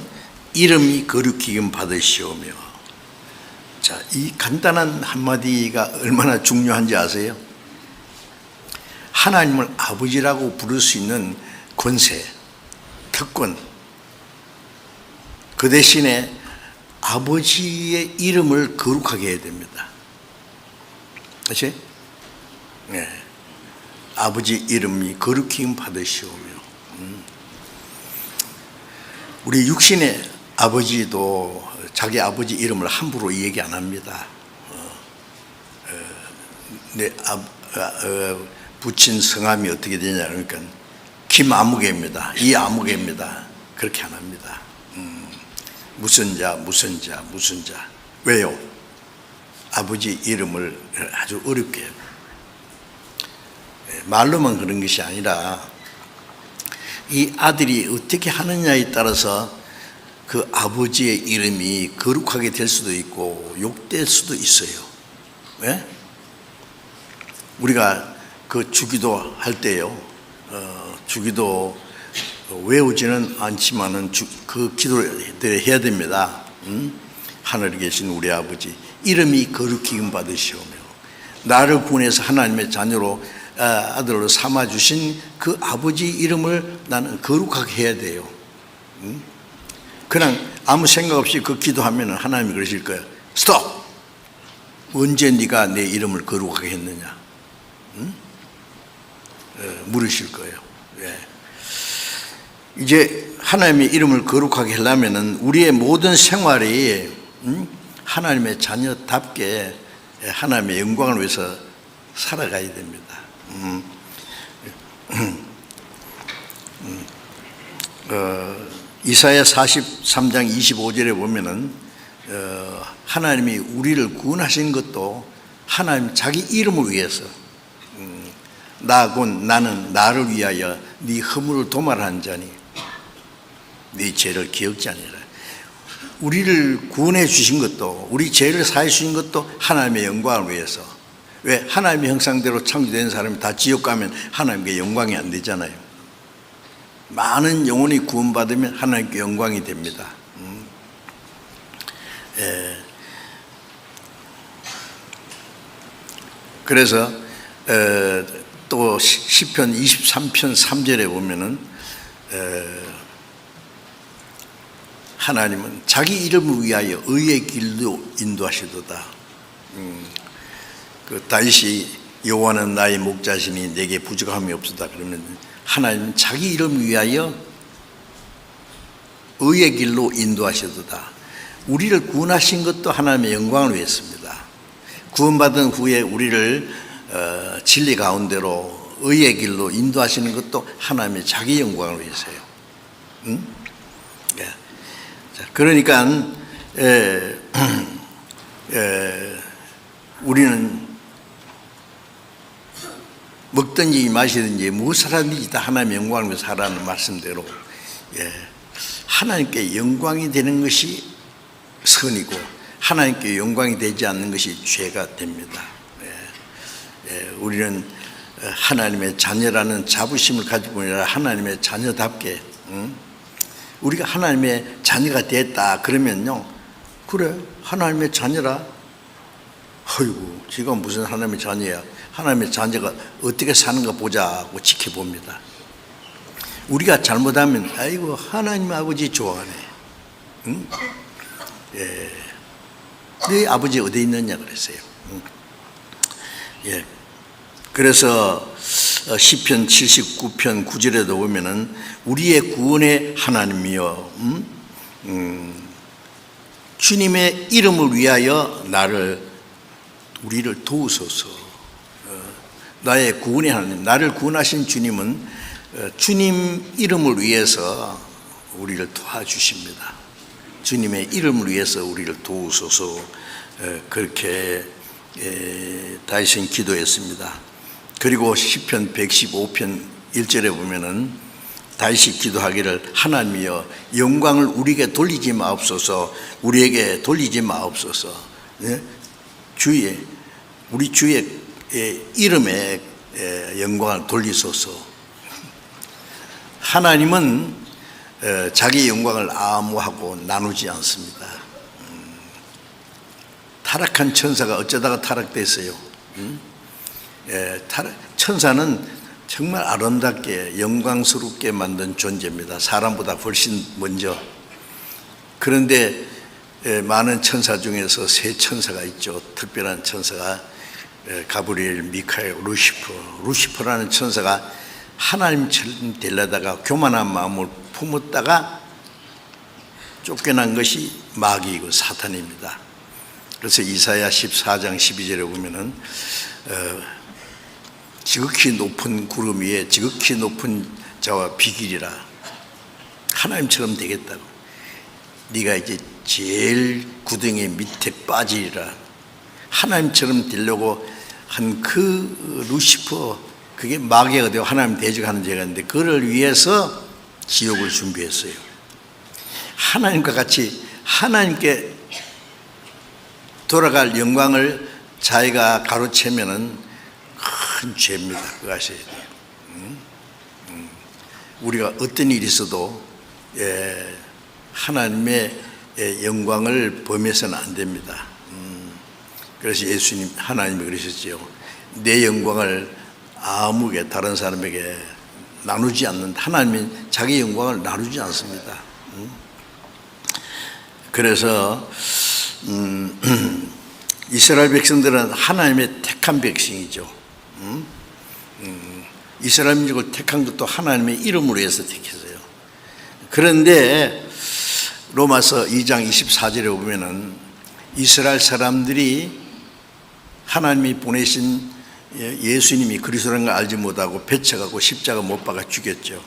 이름이 거룩히 받으시오며. 자, 이 간단한 한마디가 얼마나 중요한지 아세요? 하나님을 아버지라고 부를 수 있는 권세, 특권, 그 대신에 아버지의 이름을 거룩하게 해야 됩니다. 그렇지? 네. 아버지 이름이 거룩히 받으시오며. 우리 육신의 아버지도 자기 아버지 이름을 함부로 얘기 안 합니다. 부친 성함이 어떻게 되냐 그러니까 김아무개입니다. 이아무개입니다. 그렇게 안 합니다. 무슨 자 무슨 자 무슨 자. 왜요? 아버지 이름을 아주 어렵게 해요. 말로만 그런 것이 아니라 이 아들이 어떻게 하느냐에 따라서 그 아버지의 이름이 거룩하게 될 수도 있고 욕될 수도 있어요. 왜? 우리가 그 주기도 할 때요, 주기도 외우지는 않지만은 그 기도를 해야 됩니다. 하늘에 계신 우리 아버지, 이름이 거룩히 받으시오며 나를 구원해서 하나님의 자녀로 아들로 삼아주신 그 아버지 이름을 나는 거룩하게 해야 돼요. 그냥 아무 생각 없이 그 기도하면 하나님이 그러실 거예요. 스톱! 언제 네가 내 이름을 거룩하게 했느냐? 물으실 거예요. 이제 하나님의 이름을 거룩하게 하려면 우리의 모든 생활이 하나님의 자녀답게 하나님의 영광을 위해서 살아가야 됩니다. 이사야 43장 25절에 보면은 하나님이 우리를 구원하신 것도 하나님 자기 이름을 위해서 나는 나를 위하여 네 허물을 도말한 자니 네 죄를 기억지 아니라. 우리를 구원해 주신 것도, 우리 죄를 사해 주신 것도 하나님의 영광을 위해서. 왜? 하나님의 형상대로 창조된 사람이 다 지옥 가면 하나님께 영광이 안 되잖아요. 많은 영혼이 구원받으면 하나님께 영광이 됩니다. 그래서 또 시편 23편 3절에 보면은 하나님은 자기 이름을 위하여 의의 길로 인도하시도다. 그 다윗이 여호와는 나의 목자시니 내게 부족함이 없도다 그러면 하나님은 자기 이름을 위하여 의의 길로 인도하시도다. 우리를 구원하신 것도 하나님의 영광을 위해서입니다. 구원받은 후에 우리를 진리 가운데로 의의 길로 인도하시는 것도 하나님의 자기 영광을 위해서요. 그러니까 우리는 먹든지 마시든지 무엇을 하든지 다 하나님의 영광을 위해서 하라는 말씀대로 하나님께 영광이 되는 것이 선이고 하나님께 영광이 되지 않는 것이 죄가 됩니다. 우리는 하나님의 자녀라는 자부심을 가지고 아니라 하나님의 자녀답게 우리가 하나님의 자녀가 됐다 그러면요, 그래 하나님의 자녀라. 어이구 지금 무슨 하나님의 자녀야. 하나님의 자녀가 어떻게 사는가 보자고 지켜봅니다. 우리가 잘못하면 아이고 하나님 아버지 좋아하네. 응? 네 아버지 어디 있느냐 그랬어요. 그래서 시편 79편 9절에도 보면은 우리의 구원의 하나님이여 주님의 이름을 위하여 우리를 도우소서. 나의 구원의 하나님, 나를 구원하신 주님은 주님 이름을 위해서 우리를 도와주십니다. 주님의 이름을 위해서 우리를 도우소서. 그렇게 다윗은 기도했습니다. 그리고 시편 115편 1절에 보면은 다윗이 기도하기를 하나님이여 영광을 우리에게 돌리지 마옵소서. 우리에게 돌리지 마옵소서. 우리 주의 이름에 영광을 돌리소서. 하나님은 자기 영광을 아무하고 나누지 않습니다. 타락한 천사가 어쩌다가 타락됐어요. 천사는 정말 아름답게 영광스럽게 만든 존재입니다. 사람보다 훨씬 먼저. 그런데 많은 천사 중에서 세 천사가 있죠. 특별한 천사가 가브리엘, 미카엘, 루시퍼라는 천사가 하나님처럼 되려다가 교만한 마음을 품었다가 쫓겨난 것이 마귀이고 사탄입니다. 그래서 이사야 14장 12절에 보면은 지극히 높은 구름 위에 지극히 높은 자와 비길이라. 하나님처럼 되겠다고. 네가 이제 제일 구덩이 밑에 빠지리라. 하나님처럼 되려고 한 그 루시퍼, 그게 마귀가 되고 하나님 대적하는 죄가 있는데 그를 위해서 지옥을 준비했어요. 하나님과 같이 하나님께 돌아갈 영광을 자기가 가로채면은 큰 죄입니다. 그거 아셔야 돼요. 우리가 어떤 일이 있어도 하나님의 영광을 범해서는 안 됩니다. 그래서 예수님, 하나님이 그러셨지요. 내 영광을 아무게 다른 사람에게 나누지 않는, 하나님이 자기 영광을 나누지 않습니다. 그래서 이스라엘 백성들은 하나님의 택한 백성이죠. 이스라엘 민족을 택한 것도 하나님의 이름으로 해서 택했어요. 그런데 로마서 2장 24절에 보면은 이스라엘 사람들이 하나님이 보내신 예수님이 그리스도라는 걸 알지 못하고 배척하고 십자가 못 박아 죽였죠.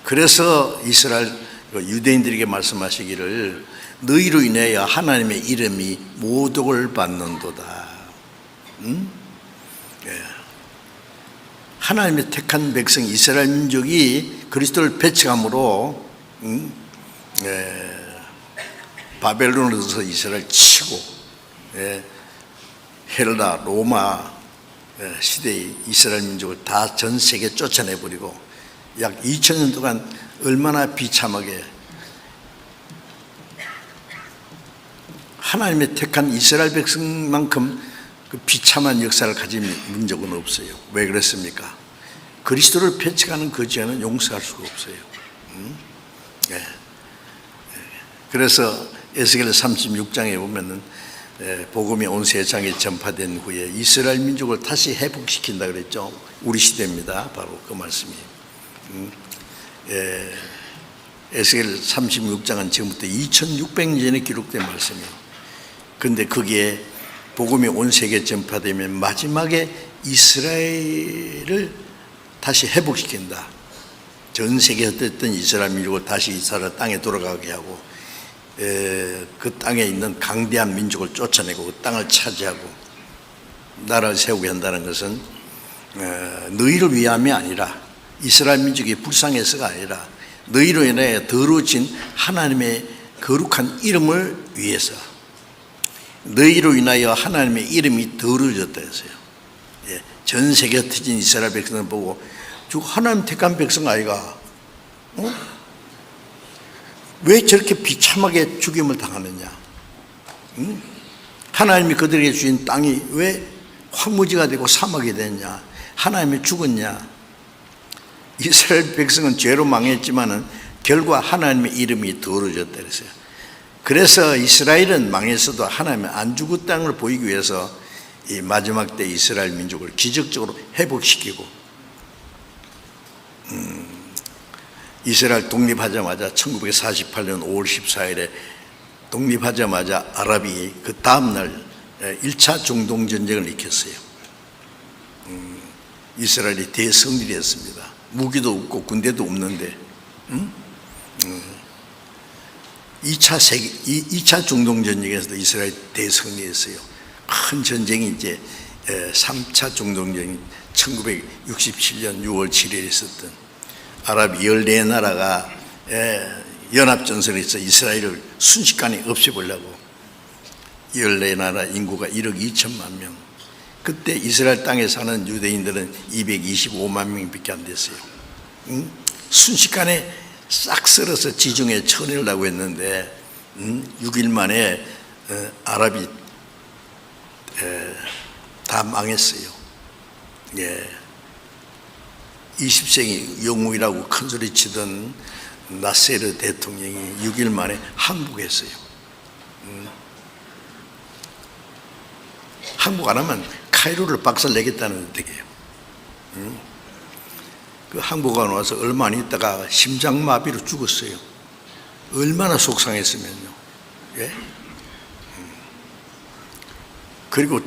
그래서 이스라엘 유대인들에게 말씀하시기를 너희로 인하여 하나님의 이름이 모독을 받는도다. 하나님의 택한 백성 이스라엘 민족이 그리스도를 배척함으로 바벨론으로서 이스라엘 치고 헬라 로마 시대의 이스라엘 민족을 다 전 세계에 쫓아내버리고 약 2000년 동안 얼마나 비참하게 하나님의 택한 이스라엘 백성만큼 그 비참한 역사를 가진 민족은 없어요. 왜 그렇습니까? 그리스도를 배척하는 그 죄는 용서할 수가 없어요. 그래서 에스겔 36장에 보면은 복음이 온 세상에 전파된 후에 이스라엘 민족을 다시 회복시킨다 그랬죠. 우리 시대입니다. 바로 그 말씀이. 에스겔 36장은 지금부터 2600년 전에 기록된 말씀이에요. 그런데 거기에 복음이 온 세계에 전파되면 마지막에 이스라엘을 다시 회복시킨다. 전 세계에 흩어졌던 이스라엘 민족을 다시 이스라엘 땅에 돌아가게 하고 그 땅에 있는 강대한 민족을 쫓아내고 그 땅을 차지하고 나라를 세우게 한다는 것은 너희를 위함이 아니라 이스라엘 민족이 불쌍해서가 아니라 너희로 인해 더러워진 하나님의 거룩한 이름을 위해서 너희로 인하여 하나님의 이름이 더러워졌다 했어요. 전 세계 흩어진 이스라엘 백성을 보고 하나님 택한 백성 아이가 왜 저렇게 비참하게 죽임을 당하느냐? 하나님이 그들에게 주신 땅이 왜 황무지가 되고 사막이 됐냐? 하나님이 죽었냐? 이스라엘 백성은 죄로 망했지만은 결과 하나님의 이름이 더러워졌다 그랬어요. 그래서 이스라엘은 망했어도 하나님의 안 죽었다는 걸 보이기 위해서 이 마지막 때 이스라엘 민족을 기적적으로 회복시키고 이스라엘 독립하자마자 1948년 5월 14일에 독립하자마자 아랍이 그 다음날 1차 중동전쟁을 일으켰어요. 이스라엘이 대승리를 했습니다. 무기도 없고 군대도 없는데 2차 중동전쟁에서도 이스라엘이 대승리했어요. 큰 전쟁이 이제 3차 중동전쟁 1967년 6월 7일에 있었던 아랍 14나라가 연합전선에서 이스라엘을 순식간에 없애보려고 14나라 인구가 1억 2천만 명 그때 이스라엘 땅에 사는 유대인들은 225만 명밖에 안 됐어요. 순식간에 싹 썰어서 지중해 쳐내려고 했는데 6일 만에 아랍이 다 망했어요. 20세기 영웅이라고 큰소리 치던 나세르 대통령이 6일 만에 항복했어요. 항복 안 하면 카이로를 박살내겠다는 뜻이에요. 그 항복하고 나서 얼마 안 있다가 심장마비로 죽었어요. 얼마나 속상했으면요. 그리고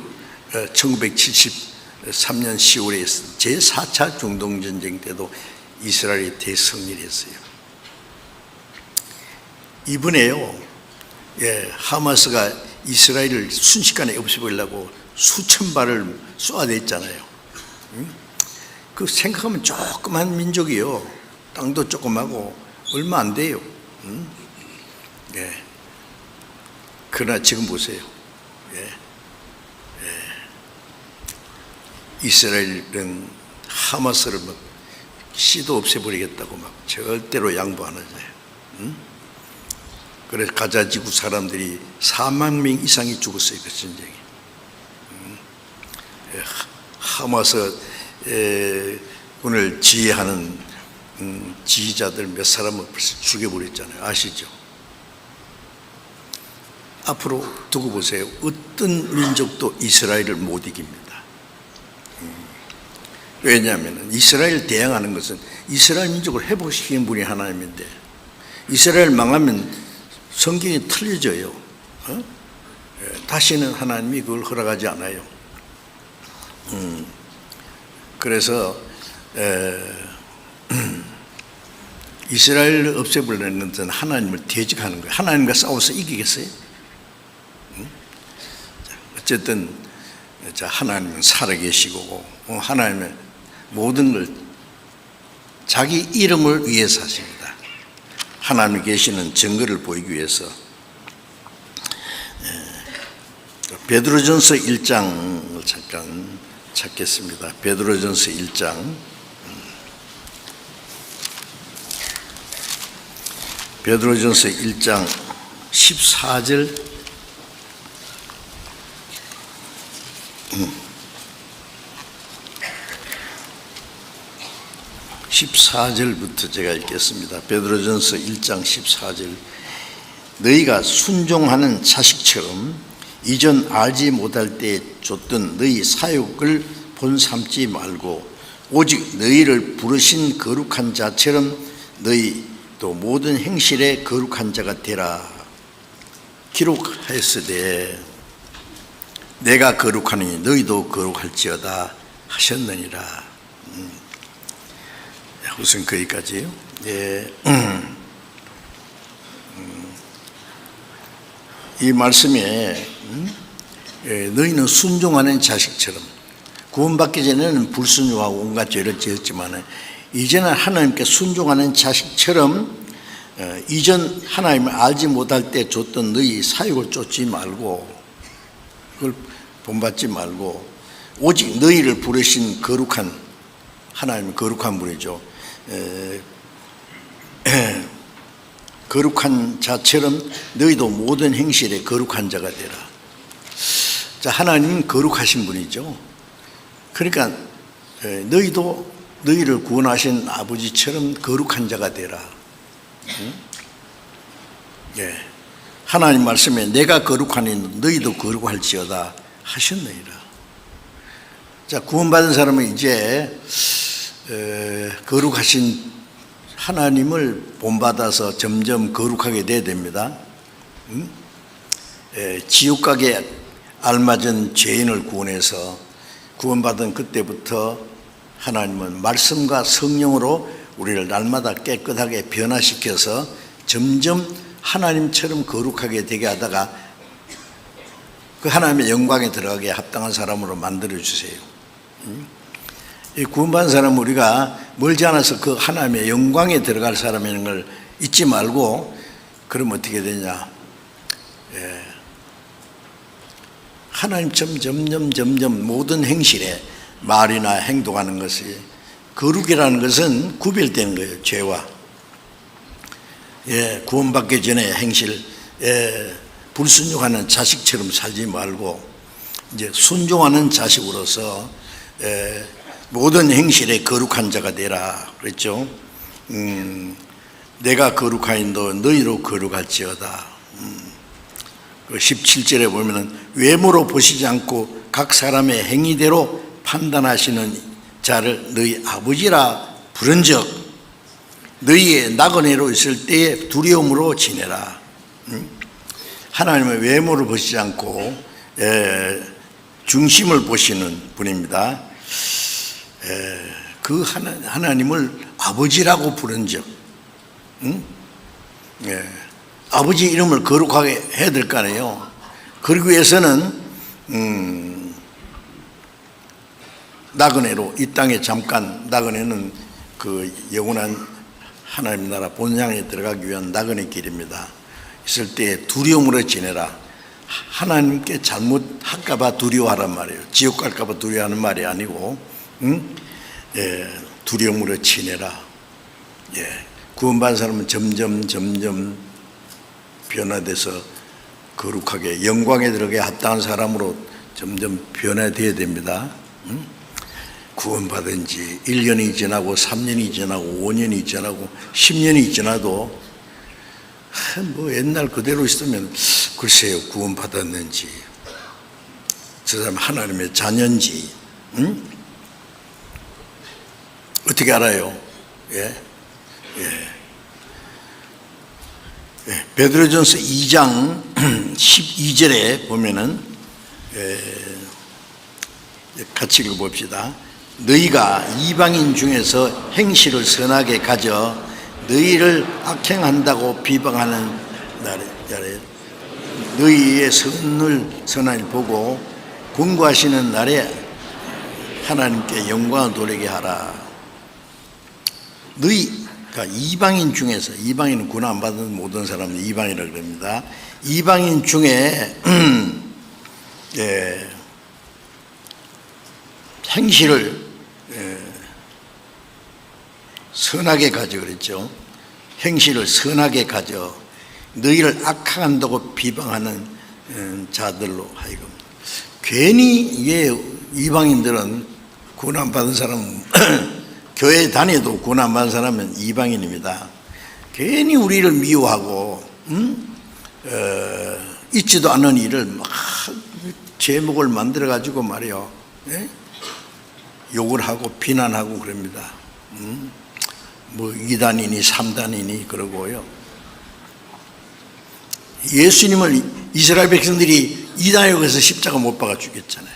1973년 10월에 제4차 중동전쟁 때도 이스라엘이 대승리를 했어요. 이번에요, 하마스가 이스라엘을 순식간에 없애보려고 수천 발을 쏘아댔잖아요. 그 생각하면 조그만 민족이요. 땅도 조그마고 얼마 안 돼요. 그러나 지금 보세요. 이스라엘은 하마스를 막 씨도 없애버리겠다고 막 절대로 양보 안 하잖아요. 그래서 가자 지구 사람들이 4만 명 이상이 죽었어요. 그 전쟁에. 하마스 군을 지휘하는 지휘자들 몇 사람을 벌써 죽여버렸잖아요. 아시죠? 앞으로 두고 보세요. 어떤 민족도 이스라엘을 못 이깁니다. 왜냐하면 이스라엘 대항하는 것은 이스라엘 민족을 회복시키는 분이 하나님인데 이스라엘 망하면 성경이 틀려져요. 다시는 하나님이 그걸 허락하지 않아요. 그래서 이스라엘을 없애버리는 것은 하나님을 대적하는 거예요. 하나님과 싸워서 이기겠어요? 어쨌든 하나님은 살아계시고 하나님의 모든 걸 자기 이름을 위해서 하십니다. 하나님이 계시는 증거를 보이기 위해서. 베드로전서 1장을 잠깐 찾겠습니다. 베드로전서 1장. 베드로전서 1장 14절 14절부터 제가 읽겠습니다. 베드로전서 1장 14절. 너희가 순종하는 자식처럼 이전 알지 못할 때 줬던 너희 사욕을 본삼지 말고 오직 너희를 부르신 거룩한 자처럼 너희 또 모든 행실에 거룩한 자가 되라. 기록하였으되 내가 거룩하니 너희도 거룩할지어다 하셨느니라. 우선 거기까지요. 예. 이 말씀에 너희는 순종하는 자식처럼, 구원받기 전에는 불순종하고 온갖 죄를 지었지만 이제는 하나님께 순종하는 자식처럼 이전 하나님을 알지 못할 때 줬던 너희 사욕을 쫓지 말고, 그걸 본받지 말고 오직 너희를 부르신 거룩한, 하나님은 거룩한 분이죠. 거룩한 자처럼 너희도 모든 행실에 거룩한 자가 되라. 자, 하나님은 거룩하신 분이죠. 그러니까 너희도 너희를 구원하신 아버지처럼 거룩한 자가 되라. 예. 하나님 말씀에 내가 거룩하니 너희도 거룩할지어다 하셨느니라. 자, 구원받은 사람은 이제 거룩하신 하나님을 본받아서 점점 거룩하게 돼야 됩니다. 지옥 가게 알맞은 죄인을 구원해서 구원받은 그때부터 하나님은 말씀과 성령으로 우리를 날마다 깨끗하게 변화시켜서 점점 하나님처럼 거룩하게 되게 하다가 그 하나님의 영광에 들어가게 합당한 사람으로 만들어 주세요. 이 구원받은 사람은 우리가 멀지 않아서 그 하나님의 영광에 들어갈 사람이라는 걸 잊지 말고, 그러면 어떻게 되냐, 하나님처럼 점점 모든 행실에 말이나 행동하는 것이, 거룩이라는 것은 구별되는 거예요. 죄와 구원받기 전에 행실, 불순종하는 자식처럼 살지 말고 이제 순종하는 자식으로서 모든 행실에 거룩한 자가 되라 그랬죠. 내가 거룩하니 너희로 거룩할지어다. 17절에 보면은 외모로 보시지 않고 각 사람의 행위대로 판단하시는 자를 너희 아버지라 부른즉 너희의 나그네로 있을 때에 두려움으로 지내라. 하나님의 외모를 보시지 않고 중심을 보시는 분입니다. 그 하나님을 아버지라고 부른즉, 아버지 이름을 거룩하게 해야 될 거 아니에요. 그러기 위해서는 나그네로 이 땅에 잠깐, 나그네는 그 영원한 하나님 나라 본향에 들어가기 위한 나그네 길입니다. 있을 때 두려움으로 지내라. 하나님께 잘못할까봐 두려워하란 말이에요. 지옥 갈까봐 두려워하는 말이 아니고, 두려움으로 지내라. 구원받은 사람은 점점 변화돼서 거룩하게 영광에 들어가게 합당한 사람으로 점점 변화되어야 됩니다. 구원받은 지 1년이 지나고 3년이 지나고 5년이 지나고 10년이 지나도 뭐 옛날 그대로 있으면 글쎄요, 구원받았는지, 저 사람 하나님의 자녀인지 어떻게 알아요? 베드로전서 2장 12절에 보면은 같이 읽어봅시다. 너희가 이방인 중에서 행실을 선하게 가져 너희를 악행한다고 비방하는 날에 너희의 선을 보고 권고하시는 날에 하나님께 영광을 돌리게 하라. 그러니까 이방인 중에서, 이방인은 구원 안 받은 모든 사람은 이방인이라고 그럽니다. 이방인 중에 행실을 선하게 가져 그랬죠. 행실을 선하게 가져 너희를 악한다고 비방하는 자들로 하여금. 괜히 이방인들은 구원 안 받은 사람은 교회 다녀도 구원 안 받은 사람은 이방인입니다. 괜히 우리를 미워하고 있지도 않은 일을 막 제목을 만들어 가지고 말이요, 욕을 하고 비난하고 그럽니다. 뭐 2단이니 3단이니 그러고요. 예수님을 이스라엘 백성들이 2단이라고 해서 십자가 못 박아 죽였잖아요.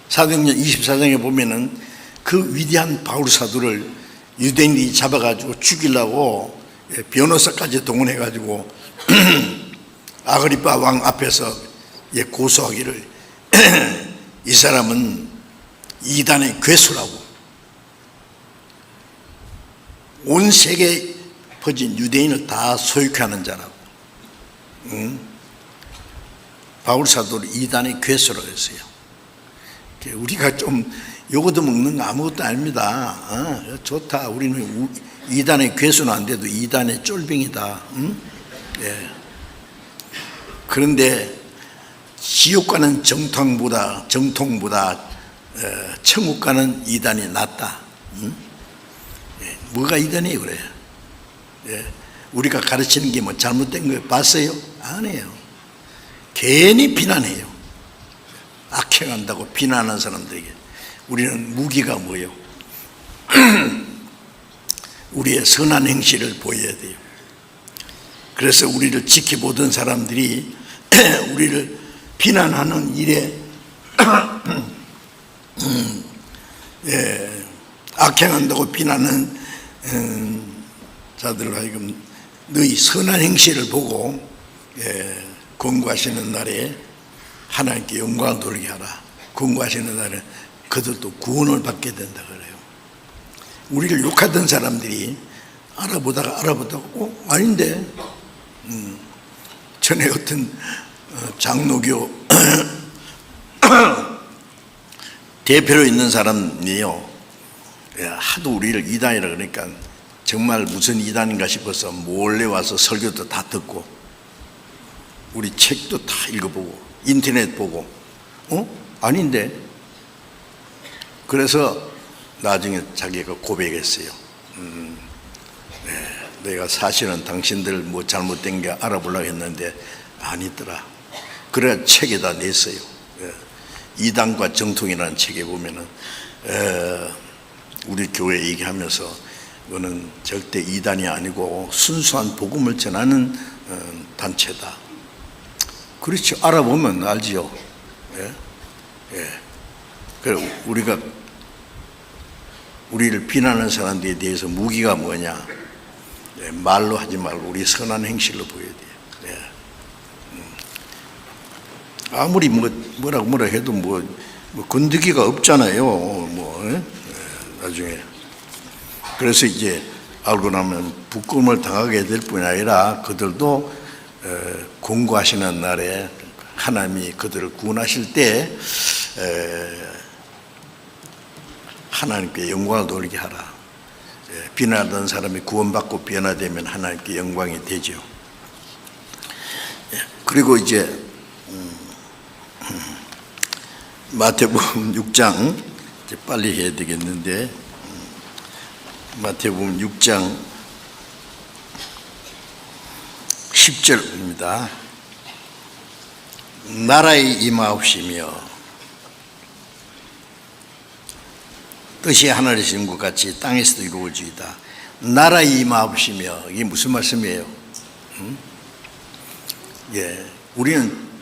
사도행전 24장에 보면은 그 위대한 바울 사도를 유대인들이 잡아가지고 죽이려고 변호사까지 동원해가지고 아그리파 왕 앞에서 고소하기를 이 사람은 2단의 괴수라고, 온 세계에 퍼진 유대인을 다 소유하는 자라고. 바울 사도를 2단의 괴수라고 했어요. 우리가 좀 요거도 먹는 거 아무것도 아닙니다. 좋다. 우리는 2단의 괴수는 안 돼도 2단의 쫄병이다. 그런데 지옥 가는 정통보다 천국 가는 2단이 낫다. 뭐가 2단이에요 그래요? 우리가 가르치는 게 뭐 잘못된 거 봤어요? 아니에요. 괜히 비난해요. 악행한다고 비난하는 사람들에게 우리는 무기가 뭐예요? 우리의 선한 행실을 보여야 돼요. 그래서 우리를 지켜보던 사람들이 우리를 비난하는 일에 악행한다고 비난하는 자들로 하여금 너희 선한 행실을 보고 권고하시는 날에 하나님께 영광을 돌리게 하라. 권고하시는 날에 그들도 구원을 받게 된다 그래요. 우리를 욕하던 사람들이 알아보다가 아닌데, 전에 어떤 장로교 대표로 있는 사람이요, 하도 우리를 이단이라 그러니까 정말 무슨 이단인가 싶어서 몰래 와서 설교도 다 듣고 우리 책도 다 읽어보고 인터넷 보고 아닌데, 그래서 나중에 자기가 고백했어요. 내가 사실은 당신들 뭐 잘못된 게 알아보려고 했는데 아니더라. 그래 책에다 냈어요. 이단과 정통이라는 책에 보면은 우리 교회 얘기하면서 이거는 절대 이단이 아니고 순수한 복음을 전하는 단체다. 그렇죠. 알아보면 알지요. 그래 우리가 우리를 비난하는 사람들에 대해서 무기가 뭐냐? 말로 하지 말고 우리 선한 행실로 보여야 돼요. 아무리 뭐라 해도 뭐 건드기가 없잖아요. 나중에. 그래서 이제 알고 나면 부끄러움을 당하게 될 뿐 아니라 그들도 공고하시는 날에 하나님이 그들을 구원하실 때 하나님께 영광을 돌리게 하라. 비난하던 사람이 구원받고 변화되면 하나님께 영광이 되죠. 그리고 이제 마태복음 6장 이제 빨리 해야 되겠는데, 마태복음 6장 10절입니다. 나라의 임하옵시며 뜻이 하늘에서 이룬 것 같이 땅에서도 이루어지이다. 나라의 임하옵시며, 이게 무슨 말씀이에요? 우리는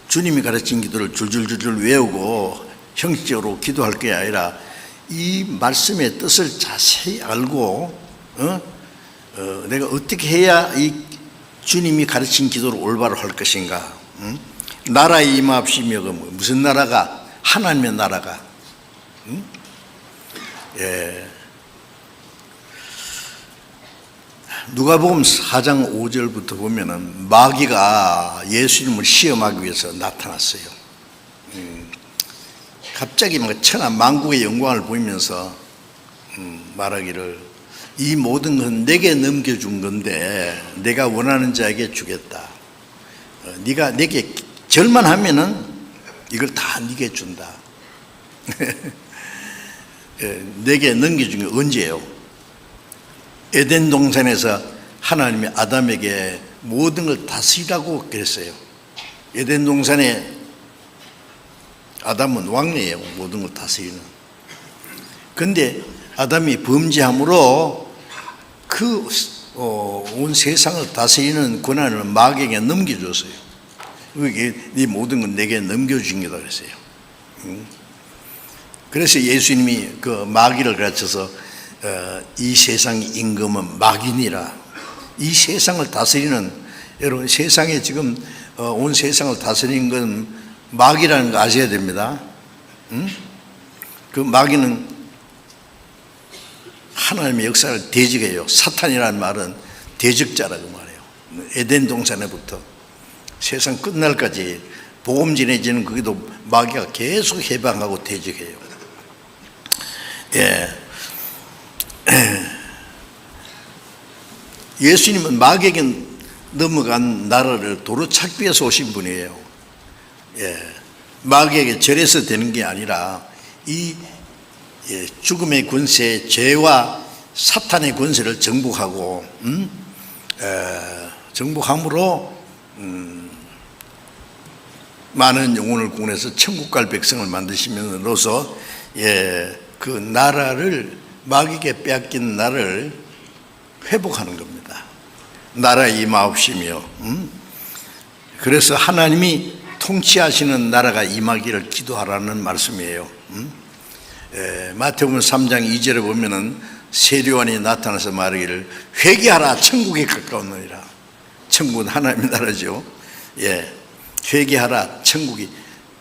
주님이 가르친 기도를 줄줄줄줄 외우고 형식적으로 기도할 게 아니라 이 말씀의 뜻을 자세히 알고 내가 어떻게 해야 이 주님이 가르친 기도를 올바로 할 것인가. 나라에 임하옵시며 무슨 나라가? 하나님의 나라가. 예. 누가복음 4장 5절부터 보면은 마귀가 예수님을 시험하기 위해서 나타났어요. 갑자기 막 천하 만국의 영광을 보이면서 말하기를 이 모든 건 내게 넘겨준 건데 내가 원하는 자에게 주겠다. 네가 내게 절만 하면은 이걸 다 네게 준다. 내게 넘겨준 게 언제예요? 에덴 동산에서 하나님이 아담에게 모든 걸 다스리라고 그랬어요. 에덴 동산에 아담은 왕이에요. 모든 걸 다스리는. 그런데 아담이 범죄함으로 온 세상을 다스리는 권한을 마귀에게 넘겨줬어요. 네 모든 건 내게 넘겨준 거다 그랬어요. 그래서 예수님이 그 마귀를 가르쳐서 이 세상의 임금은 마귀니라. 이 세상을 다스리는, 여러분 세상에 지금 온 세상을 다스리는 건 마귀라는 거 아셔야 됩니다. 그 마귀는 하나님의 역사를 대적해요. 사탄이라는 말은 대적자라고 말해요. 에덴 동산에부터 세상 끝날까지 복음 전해지는 거기도 마귀가 계속 해방하고 대적해요. 예. 예수님은 마귀에게 넘어간 나라를 도로 찾기 위해서 오신 분이에요. 예. 마귀에게 절해서 되는 게 아니라 이 죽음의 권세, 죄와 사탄의 권세를 정복하고 정복함으로 많은 영혼을 구원해서 천국 갈 백성을 만드시면서로서 그 나라를 마귀에게 빼앗긴 나라를 회복하는 겁니다. 나라에 임하옵시며 그래서 하나님이 통치하시는 나라가 임하기를 기도하라는 말씀이에요. 마태복음 3장 2절에 보면은 세례요한이 나타나서 말하기를 회개하라 천국에 가까웠느니라. 천국은 하나님의 나라죠. 예, 회개하라 천국이.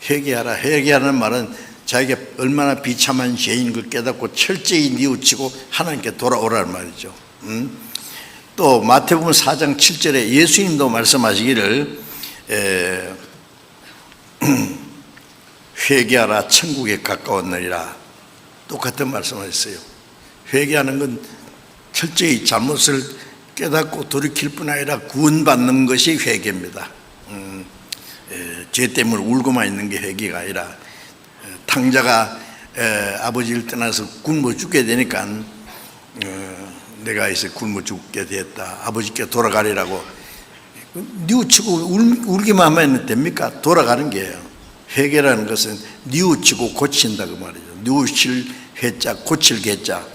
회개하라는 말은 자기가 얼마나 비참한 죄인 걸 깨닫고 철저히 뉘우치고 하나님께 돌아오라는 말이죠. 또 마태복음 4장 7절에 예수님도 말씀하시기를 회개하라 천국에 가까웠느니라. 똑같은 말씀하셨어요. 회개하는 건 철저히 잘못을 깨닫고 돌이킬 뿐 아니라 구원받는 것이 회개입니다. 죄 때문에 울고만 있는 게 회개가 아니라 탕자가 아버지를 떠나서 굶어 죽게 되니까 내가 이제 굶어 죽게 됐다. 아버지께 돌아가리라고 뉘우치고 울기만 하면 됩니까? 돌아가는 게예요. 회개라는 것은 뉘우치고 고친다 그 말이죠. 뉘우칠 회자, 고칠 개자.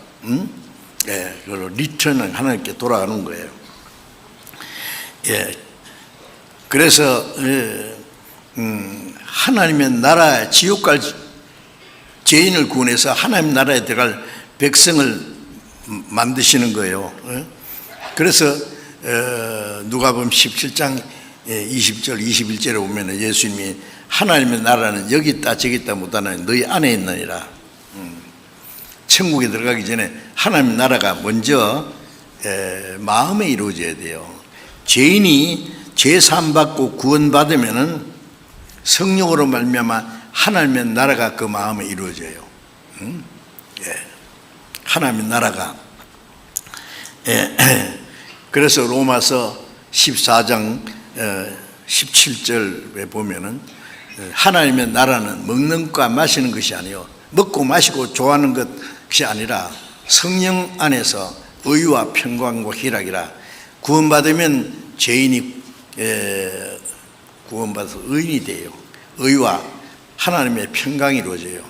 예, 그걸로 리턴은 하나님께 돌아가는 거예요. 예, 그래서 하나님의 나라, 지옥 갈 죄인을 구원해서 하나님 나라에 들어갈 백성을 만드시는 거예요. 그래서 누가복음 17장 20절 21절에 보면 예수님이 하나님의 나라는 여기 있다 저기 있다 못하는 너희 안에 있느니라. 천국에 들어가기 전에 하나님 나라가 먼저 마음에 이루어져야 돼요. 죄인이 죄 사함 받고 구원 받으면은 성령으로 말미암아 하나님의 나라가 그 마음에 이루어져요. 하나님의 나라가. 그래서 로마서 14장 17절에 보면은 하나님의 나라는 먹는 것과 마시는 것이 아니요 먹고 마시고 좋아하는 것이 아니라 성령 안에서 의와 평강과 희락이라. 구원받으면 죄인이 구원받아서 의인이 돼요. 의와 하나님의 평강이 이루어져요.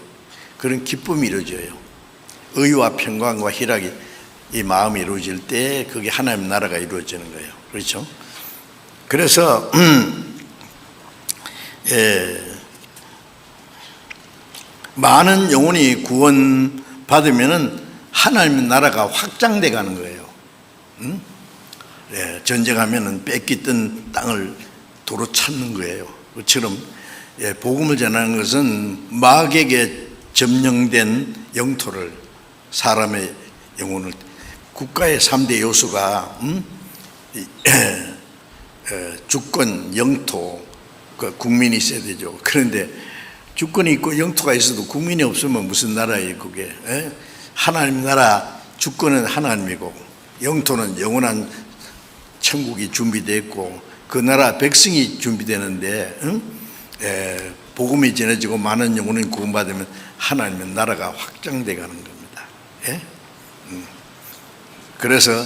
그런 기쁨이 이루어져요. 의와 평강과 희락이 이 마음이 이루어질 때 그게 하나님의 나라가 이루어지는 거예요. 그렇죠? 그래서 많은 영혼이 구원 받으면은 하나님의 나라가 확장돼 가는 거예요. 응? 예, 전쟁하면은 뺏기던 땅을 도로 찾는 거예요. 그처럼 예, 복음을 전하는 것은 마귀에게 점령된 영토를, 사람의 영혼을, 국가의 3대 요소가 주권, 영토, 그 국민이 있어야 되죠. 그런데 주권이 있고 영토가 있어도 국민이 없으면 무슨 나라예요 그게? 예? 하나님 나라 주권은 하나님이고 영토는 영원한 천국이 준비되어 있고 그 나라 백성이 준비되는데 복음이 전해지고 많은 영혼이 구원받으면 하나님의 나라가 확장돼 가는 겁니다. 예? 그래서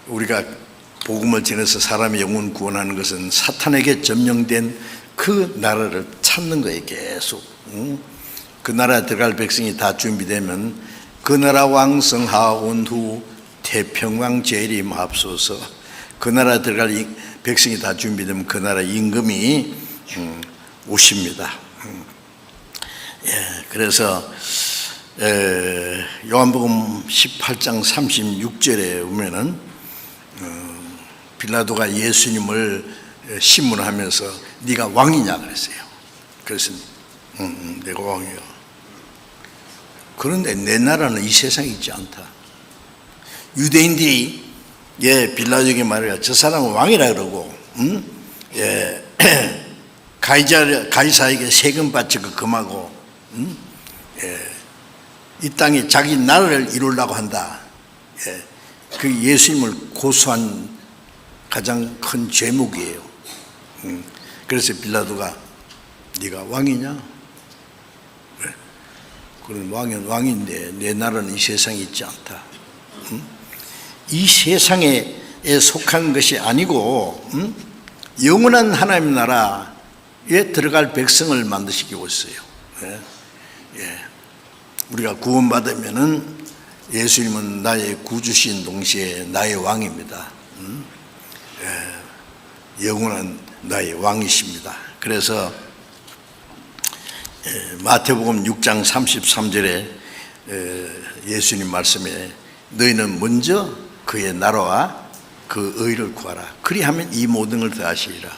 우리가 복음을 전해서 사람의 영혼 구원하는 것은 사탄에게 점령된 그 나라를 찾는 거예요. 계속. 그 나라에 들어갈 백성이 다 준비되면 그 나라 왕성하온 후 태평왕 재림하옵소서. 그 나라에 들어갈 백성이 다 준비되면 그 나라 임금이 오십니다. 예, 그래서 요한복음 18장 36절에 보면은 빌라도가 예수님을 신문하면서 네가 왕이냐 그랬어요. 그래서 내가 왕이요. 그런데 내 나라는 이 세상에 있지 않다. 유대인들이 빌라도에게 말해요. 저 사람은 왕이라 그러고 가이사에게 세금 바치고 금하고 이 땅에 자기 나라를 이루려고 한다. 그 예수님을 고소한 가장 큰 죄목이에요. 그래서 빌라도가 네가 왕이냐? 그래. 그럼 왕은 왕인데 내 나라는 이 세상에 있지 않다. 이 세상에 속한 것이 아니고 영원한 하나님의 나라에 들어갈 백성을 만드시고 있어요. 우리가 구원받으면은 예수님은 나의 구주신 동시에 나의 왕입니다. 영원한 나의 왕이십니다. 그래서 마태복음 6장 33절에 예수님 말씀에 너희는 먼저 그의 나라와 그 의를 구하라. 그리하면 이 모든 걸 더하시리라.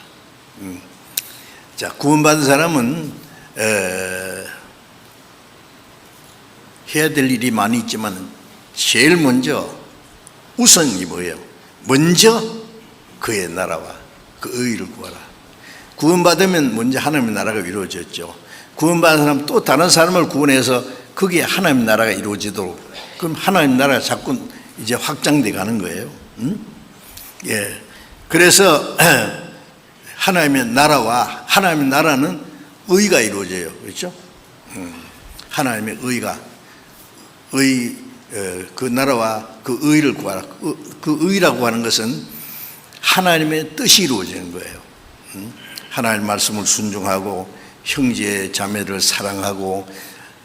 자, 구원받은 사람은 해야 될 일이 많이 있지만 제일 먼저 우선이 뭐예요? 먼저 그의 나라와 그 의를 구하라. 구원받으면 먼저 하나님의 나라가 이루어졌죠. 구원받은 사람 또 다른 사람을 구원해서 거기에 하나님의 나라가 이루어지도록, 그럼 하나님의 나라가 자꾸 이제 확장돼 가는 거예요. 예. 그래서 하나님의 나라와, 하나님의 나라는 의가 이루어져요. 그렇죠? 하나님의 의가, 그 나라와 그 의를 구하라. 그 의라고 하는 것은 하나님의 뜻이 이루어지는 거예요. 하나님의 말씀을 순종하고 형제 자매를 사랑하고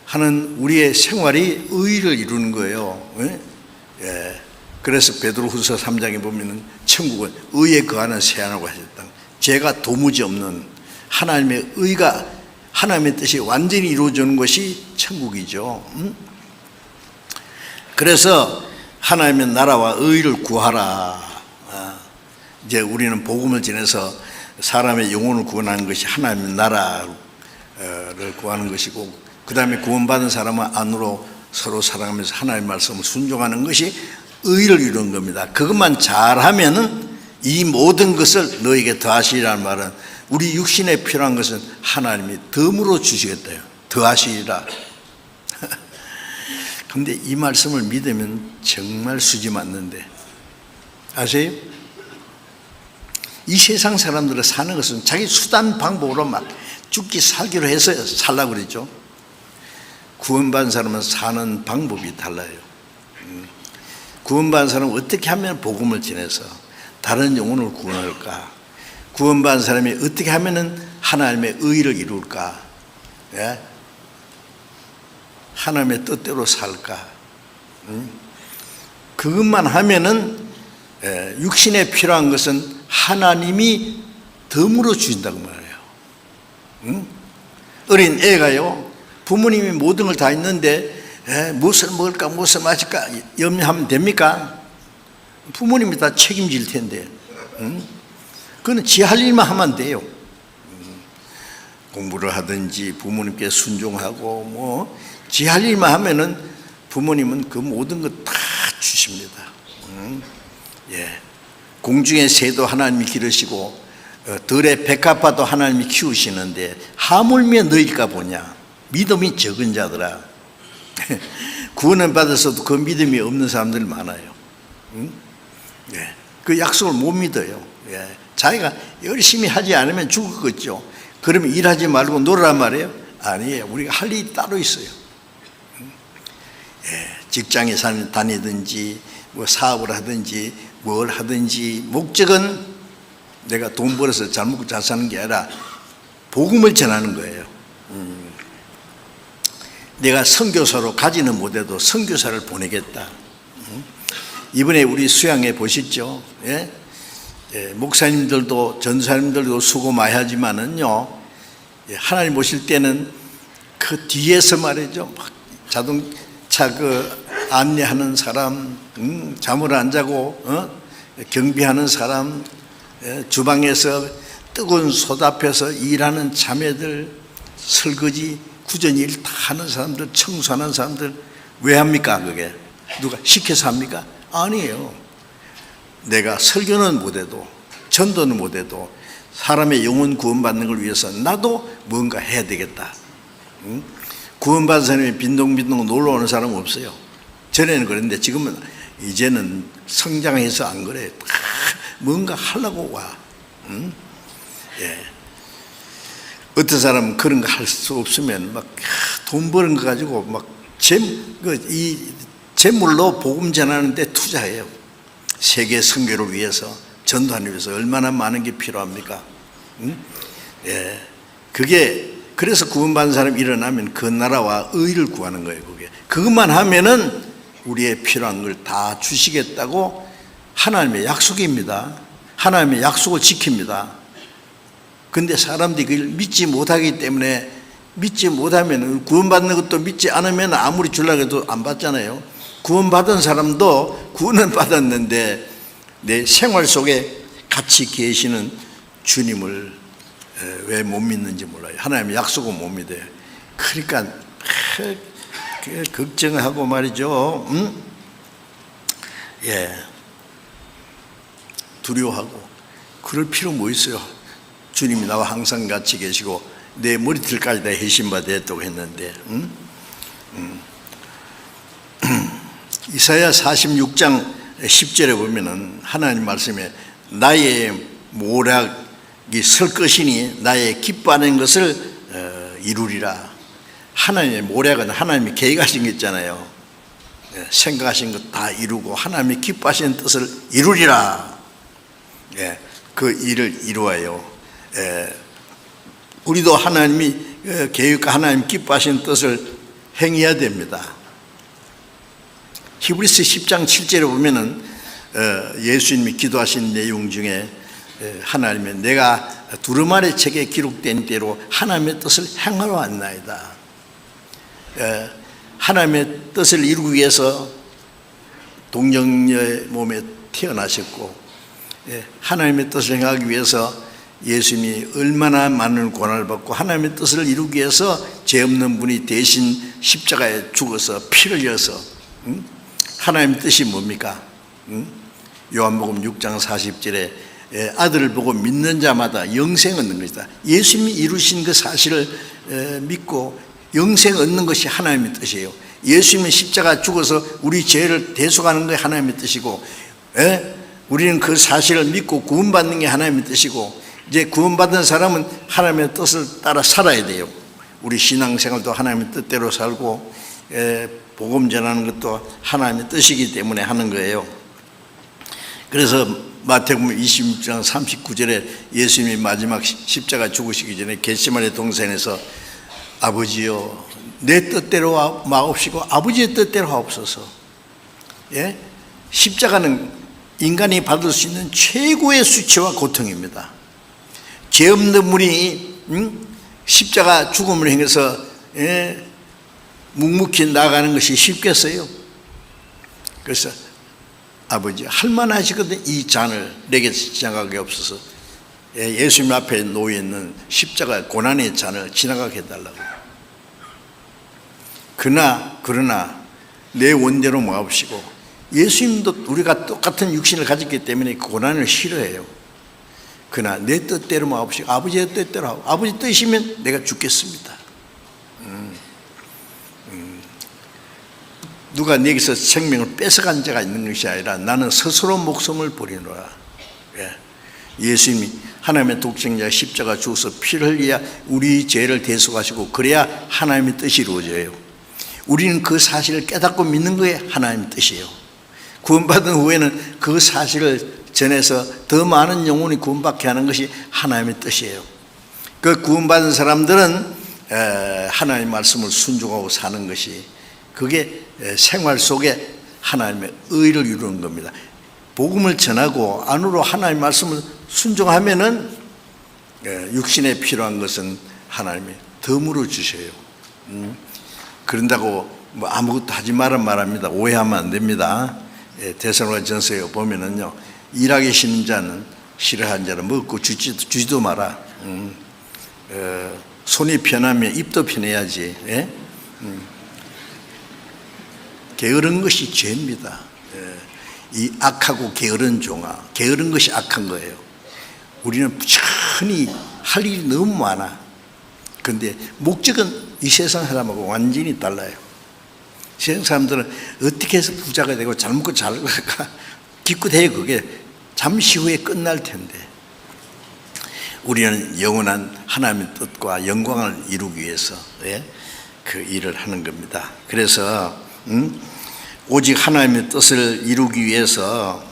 하는 우리의 생활이 의를 이루는 거예요. 예. 그래서 베드로후서 3장에 보면은 천국은 의에 거하는 세안하고 하셨다. 죄가 도무지 없는 하나님의 의가, 하나님의 뜻이 완전히 이루어지는 것이 천국이죠. 그래서 하나님의 나라와 의를 구하라. 이제 우리는 복음을 전해서 사람의 영혼을 구원하는 것이 하나님의 나라를 구하는 것이고, 그 다음에 구원받은 사람은 안으로 서로 사랑하면서 하나님의 말씀을 순종하는 것이 의를 이루는 겁니다. 그것만 잘하면은 이 모든 것을 너에게 더하시리라는 말은 우리 육신에 필요한 것은 하나님이 덤으로 주시겠다요. 더하시리라. 근데 이 말씀을 믿으면 정말 수지 맞는데, 아세요? 이 세상 사람들은 사는 것은 자기 수단 방법으로 막 죽기 살기로 해서 살라고 그랬죠. 구원받은 사람은 사는 방법이 달라요. 구원받은 사람은 어떻게 하면 복음을 전해서 다른 영혼을 구원할까? 구원받은 사람이 어떻게 하면 하나님의 의를 이룰까? 예? 하나님의 뜻대로 살까? 그것만 하면은 육신에 필요한 것은 하나님이 덤으로 주신다고 말해요. 어린 애가요, 부모님이 모든 걸 다 있는데 무엇을 먹을까 무엇을 마실까 염려하면 됩니까? 부모님이 다 책임질 텐데. 그건 지 할 일만 하면 돼요. 공부를 하든지 부모님께 순종하고 뭐 지 할 일만 하면은 부모님은 그 모든 것 다 주십니다. 공중의 새도 하나님이 기르시고 들의 백합화도 하나님이 키우시는데 하물며 너희일까 보냐. 믿음이 적은 자들아. 구원을 받아서도 그 믿음이 없는 사람들 많아요. 그 약속을 못 믿어요. 자기가 열심히 하지 않으면 죽었겠죠. 그러면 일하지 말고 놀란 말이에요? 아니에요. 우리가 할 일이 따로 있어요. 직장에 다니든지 뭐 사업을 하든지 뭘 하든지 목적은 내가 돈 벌어서 잘 먹고 잘 사는 게 아니라 복음을 전하는 거예요. 내가 선교사로 가지는 못해도 선교사를 보내겠다. 이번에 우리 수양회 보셨죠? 목사님들도 전사님들도 수고 많이 하지만은요, 하나님 오실 때는 그 뒤에서 말이죠, 막 자동차 안내하는 사람, 잠을 안 자고 경비하는 사람, 주방에서 뜨거운 솥 앞에서 일하는 자매들, 설거지, 구전일 다 하는 사람들, 청소하는 사람들, 왜 합니까? 그게 누가 시켜서 합니까? 아니에요. 내가 설교는 못해도 전도는 못해도 사람의 영혼 구원받는 걸 위해서 나도 뭔가 해야 되겠다. 구원받은 사람이 빈둥빈둥 놀러 오는 사람은 없어요. 전에는 그랬는데 지금은 이제는 성장해서 안 그래. 뭔가 하려고 와. 어떤 사람은 그런 거 할 수 없으면 막 돈 버는 거 가지고 막 재물로 복음 전하는데 투자해요. 세계 선교를 위해서, 전도하기 위해서 얼마나 많은 게 필요합니까? 그게 그래서 구원받은 사람이 일어나면 그 나라와 의를 구하는 거예요. 그것만 하면은 우리의 필요한 걸 다 주시겠다고 하나님의 약속입니다. 하나님의 약속을 지킵니다. 근데 사람들이 그걸 믿지 못하기 때문에, 믿지 못하면, 구원받는 것도 믿지 않으면 아무리 주려고 해도 안 받잖아요. 구원받은 사람도 구원은 받았는데 내 생활 속에 같이 계시는 주님을 왜 못 믿는지 몰라요. 하나님의 약속은 못 믿어요. 그러니까 걱정하고 말이죠. 두려워하고 그럴 필요 뭐 있어요. 주님이 나와 항상 같이 계시고 내 머리털까지 다 해신바 됐다고 했는데. 이사야 46장 10절에 보면은 하나님 말씀에 나의 모략이 설 것이니 나의 기뻐하는 것을 이루리라. 하나님의 모략은 하나님이 계획하신 게 있잖아요. 생각하신 것 다 이루고 하나님이 기뻐하시는 뜻을 이루리라. 그 일을 이루어요. 우리도 하나님이 계획과 하나님 기뻐하시는 뜻을 행해야 됩니다. 히브리서 10장 7절에 보면은 예수님이 기도하신 내용 중에 하나님의 내가 두루마리 책에 기록된 대로 하나님의 뜻을 행하러 왔나이다. 하나님의 뜻을 이루기 위해서 동정녀의 몸에 태어나셨고 하나님의 뜻을 행하기 위해서 예수님이 얼마나 많은 고난을 받고 하나님의 뜻을 이루기 위해서 죄 없는 분이 대신 십자가에 죽어서 피를 흘려서 하나님의 뜻이 뭡니까? 요한복음 6장 40절에 아들을 보고 믿는 자마다 영생 얻는 것이다. 예수님이 이루신 그 사실을 믿고 영생 얻는 것이 하나님의 뜻이에요. 예수님은 십자가 죽어서 우리 죄를 대속하는 게 하나님의 뜻이고, 우리는 그 사실을 믿고 구원받는 게 하나님의 뜻이고, 이제 구원받은 사람은 하나님의 뜻을 따라 살아야 돼요. 우리 신앙생활도 하나님의 뜻대로 살고 복음 전하는 것도 하나님의 뜻이기 때문에 하는 거예요. 그래서 마태복음 26장 39절에 예수님이 마지막 십자가 죽으시기 전에 겟세마네 동산에서 아버지여 내 뜻대로 마옵시고 아버지의 뜻대로 하옵소서. 십자가는 인간이 받을 수 있는 최고의 수치와 고통입니다. 죄 없는 분이 십자가 죽음을 행해서 묵묵히 나가는 것이 쉽겠어요? 그래서 아버지 할만하시거든. 이 잔을 내게 지나가게 없어서 예수님 앞에 놓여 있는 십자가 고난의 잔을 지나가게 해달라고. 그러나 내 원대로 마옵시고, 예수님도 우리가 똑같은 육신을 가졌기 때문에 고난을 싫어해요. 그러나 내 뜻대로 마옵시고 아버지의 뜻대로 하고, 아버지 뜻이면 내가 죽겠습니다. 누가 내게서 생명을 뺏어간 자가 있는 것이 아니라 나는 스스로 목숨을 버리노라. 예수님이 하나님의 독생자 십자가 주어서 피를 흘려 우리 죄를 대속하시고, 그래야 하나님의 뜻이 이루어져요. 우리는 그 사실을 깨닫고 믿는 거에 하나님의 뜻이에요. 구원받은 후에는 그 사실을 전해서 더 많은 영혼이 구원받게 하는 것이 하나님의 뜻이에요. 그 구원받은 사람들은 하나님의 말씀을 순종하고 사는 것이, 그게 생활 속에 하나님의 의를 이루는 겁니다. 복음을 전하고 안으로 하나님의 말씀을 순종하면은 육신에 필요한 것은 하나님이 덤으로 주셔요. 그런다고 뭐 아무것도 하지 말란 말합니다. 오해하면 안 됩니다. 데살로니가전서에 보면은요, 일하기 싫은 자는 싫어하는 자는 먹고 주지도 마라. 손이 편하면 입도 편해야지. 게으른 것이 죄입니다. 이 악하고 게으른 종아, 게으른 것이 악한 거예요. 우리는 부지런히 할 일이 너무 많아. 그런데 목적은 이 세상 사람하고 완전히 달라요. 세상 사람들은 어떻게 해서 부자가 되고 잘 먹고 잘 기껏해요. 그게 잠시 후에 끝날 텐데, 우리는 영원한 하나님의 뜻과 영광을 이루기 위해서 그 일을 하는 겁니다. 그래서 오직 하나님의 뜻을 이루기 위해서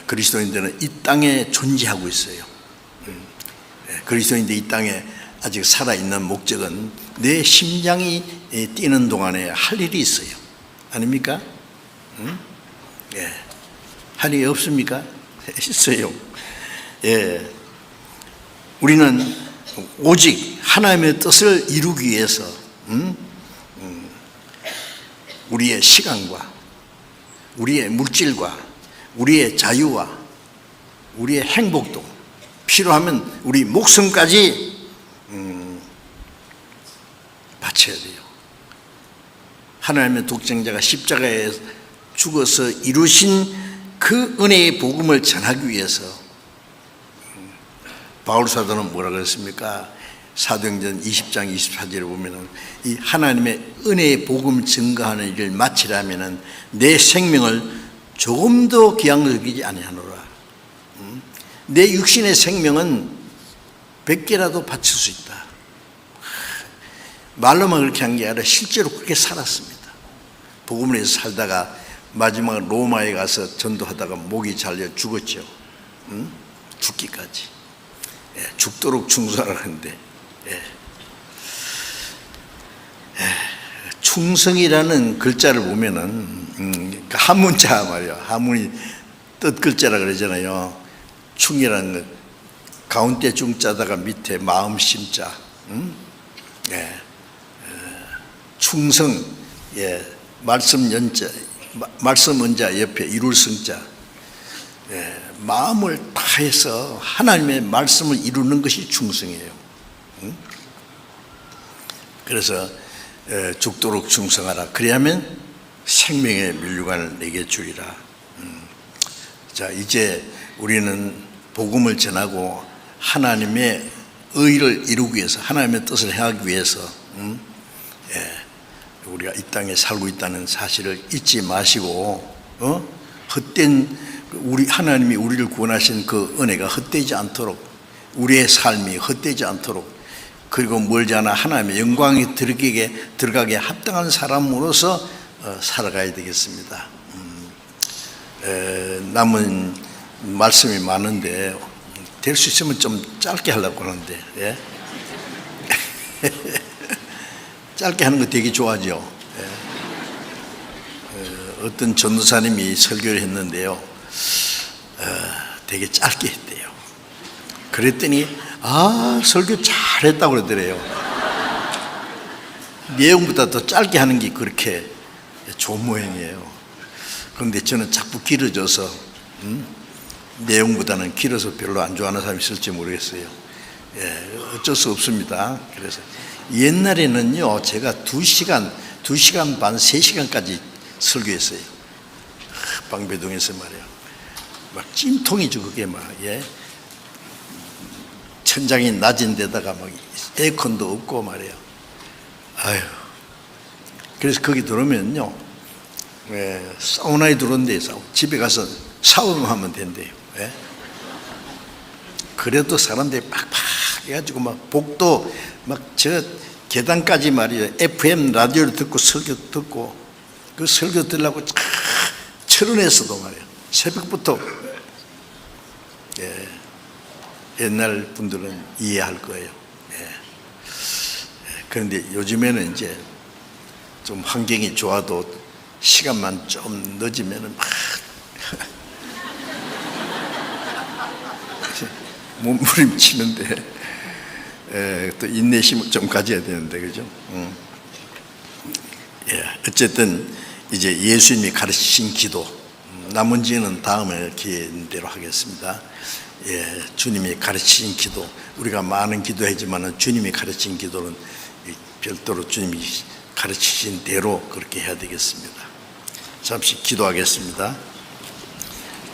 그리스도인들은 이 땅에 존재하고 있어요. 그리스도인들 이 땅에 아직 살아있는 목적은 내 심장이 뛰는 동안에 할 일이 있어요. 아닙니까? 할 일이 없습니까? 있어요. 우리는 오직 하나님의 뜻을 이루기 위해서 우리의 시간과 우리의 물질과 우리의 자유와 우리의 행복도, 필요하면 우리 목숨까지 바쳐야 돼요. 하나님의 독생자가 십자가에 죽어서 이루신 그 은혜의 복음을 전하기 위해서 바울 사도는 뭐라 그랬습니까? 사도행전 20장 24절에 보면은 이 하나님의 은혜의 복음 증거하는 일을 마치려면은 내 생명을 조금 더 귀하게 여기지 아니하노라. 내 육신의 생명은 100개라도 바칠 수 있다. 말로만 그렇게 한 게 아니라 실제로 그렇게 살았습니다. 복음을 위해서 살다가 마지막 로마에 가서 전도하다가 목이 잘려 죽었죠. 죽기까지. 죽도록 충성하라 하는데, 충성이라는 글자를 보면은 한문자 말이야. 한문이 뜻 글자라 그러잖아요. 충이라는 것, 가운데 중자다가 밑에 마음 심자. 충성, 말씀 연자, 말씀 은자 옆에 이룰 성자. 마음을 다해서 하나님의 말씀을 이루는 것이 충성이에요. 그래서 죽도록 충성하라. 그래야면 생명의 면류관을 내게 주리라. 자, 이제 우리는 복음을 전하고 하나님의 의를 이루기 위해서, 하나님의 뜻을 행하기 위해서 우리가 이 땅에 살고 있다는 사실을 잊지 마시고, 헛된 우리 하나님이 우리를 구원하신 그 은혜가 헛되지 않도록, 우리의 삶이 헛되지 않도록, 그리고 멀지 않아 하나님의 영광이 들어가게 합당한 사람으로서 살아가야 되겠습니다. 남은 말씀이 많은데 될 수 있으면 좀 짧게 하려고 하는데, 짧게 하는 거 되게 좋아하죠. 어떤 전도사님이 설교를 했는데요, 되게 짧게 했대요. 그랬더니 설교 잘했다고 그러더래요. 내용보다 더 짧게 하는 게 그렇게 좋은 모양이에요. 그런데 저는 자꾸 길어져서 내용보다는 길어서 별로 안 좋아하는 사람이 있을지 모르겠어요. 어쩔 수 없습니다. 그래서 옛날에는요, 제가 2시간 반, 3시간까지 설교했어요. 방배동에서 말이에요. 막 찜통이죠, 그게 막. 천장이 낮은 데다가 막 에어컨도 없고 말이에요. 아유. 그래서 거기 들어오면요, 사우나에 들어온대, 집에 가서 샤워만 하면 된대요. 그래도 사람들이 팍팍 해가지고 막 복도 막 저 계단까지 말이에요. FM 라디오를 듣고 설교 듣고 그 설교 들으려고 철원에서도 말이에요. 새벽부터. 옛날 분들은 이해할 거예요. 그런데 요즘에는 이제 좀 환경이 좋아도 시간만 좀 늦으면은 막 몸부림치는데 또 인내심을 좀 가져야 되는데, 그죠? 어쨌든 이제 예수님이 가르치신 기도, 나머지는 다음에 기회대로 하겠습니다. 주님이 가르치신 기도, 우리가 많은 기도하지만 주님이 가르친 기도는 별도로 주님이 가르치신 대로 그렇게 해야 되겠습니다. 잠시 기도하겠습니다.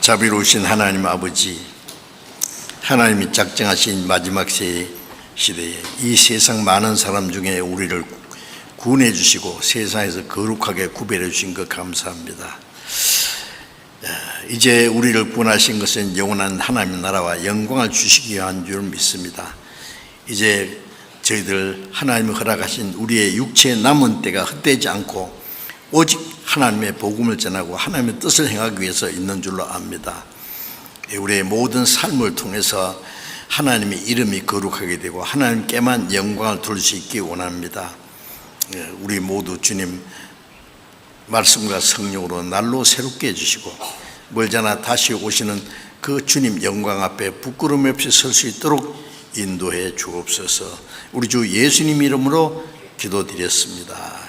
자비로우신 하나님 아버지, 하나님이 작정하신 마지막 시대에 이 세상 많은 사람 중에 우리를 구원해 주시고 세상에서 거룩하게 구별해 주신 것 감사합니다. 이제 우리를 구원하신 것은 영원한 하나님의 나라와 영광을 주시기 위한 줄 믿습니다. 이제 저희들 하나님이 허락하신 우리의 육체의 남은 때가 헛되지 않고 오직 하나님의 복음을 전하고 하나님의 뜻을 행하기 위해서 있는 줄로 압니다. 우리의 모든 삶을 통해서 하나님의 이름이 거룩하게 되고 하나님께만 영광을 돌릴 수 있기 원합니다. 우리 모두 주님 말씀과 성령으로 날로 새롭게 해주시고 멀잖아 다시 오시는 그 주님 영광 앞에 부끄러움 없이 설 수 있도록 인도해 주옵소서. 우리 주 예수님 이름으로 기도드렸습니다.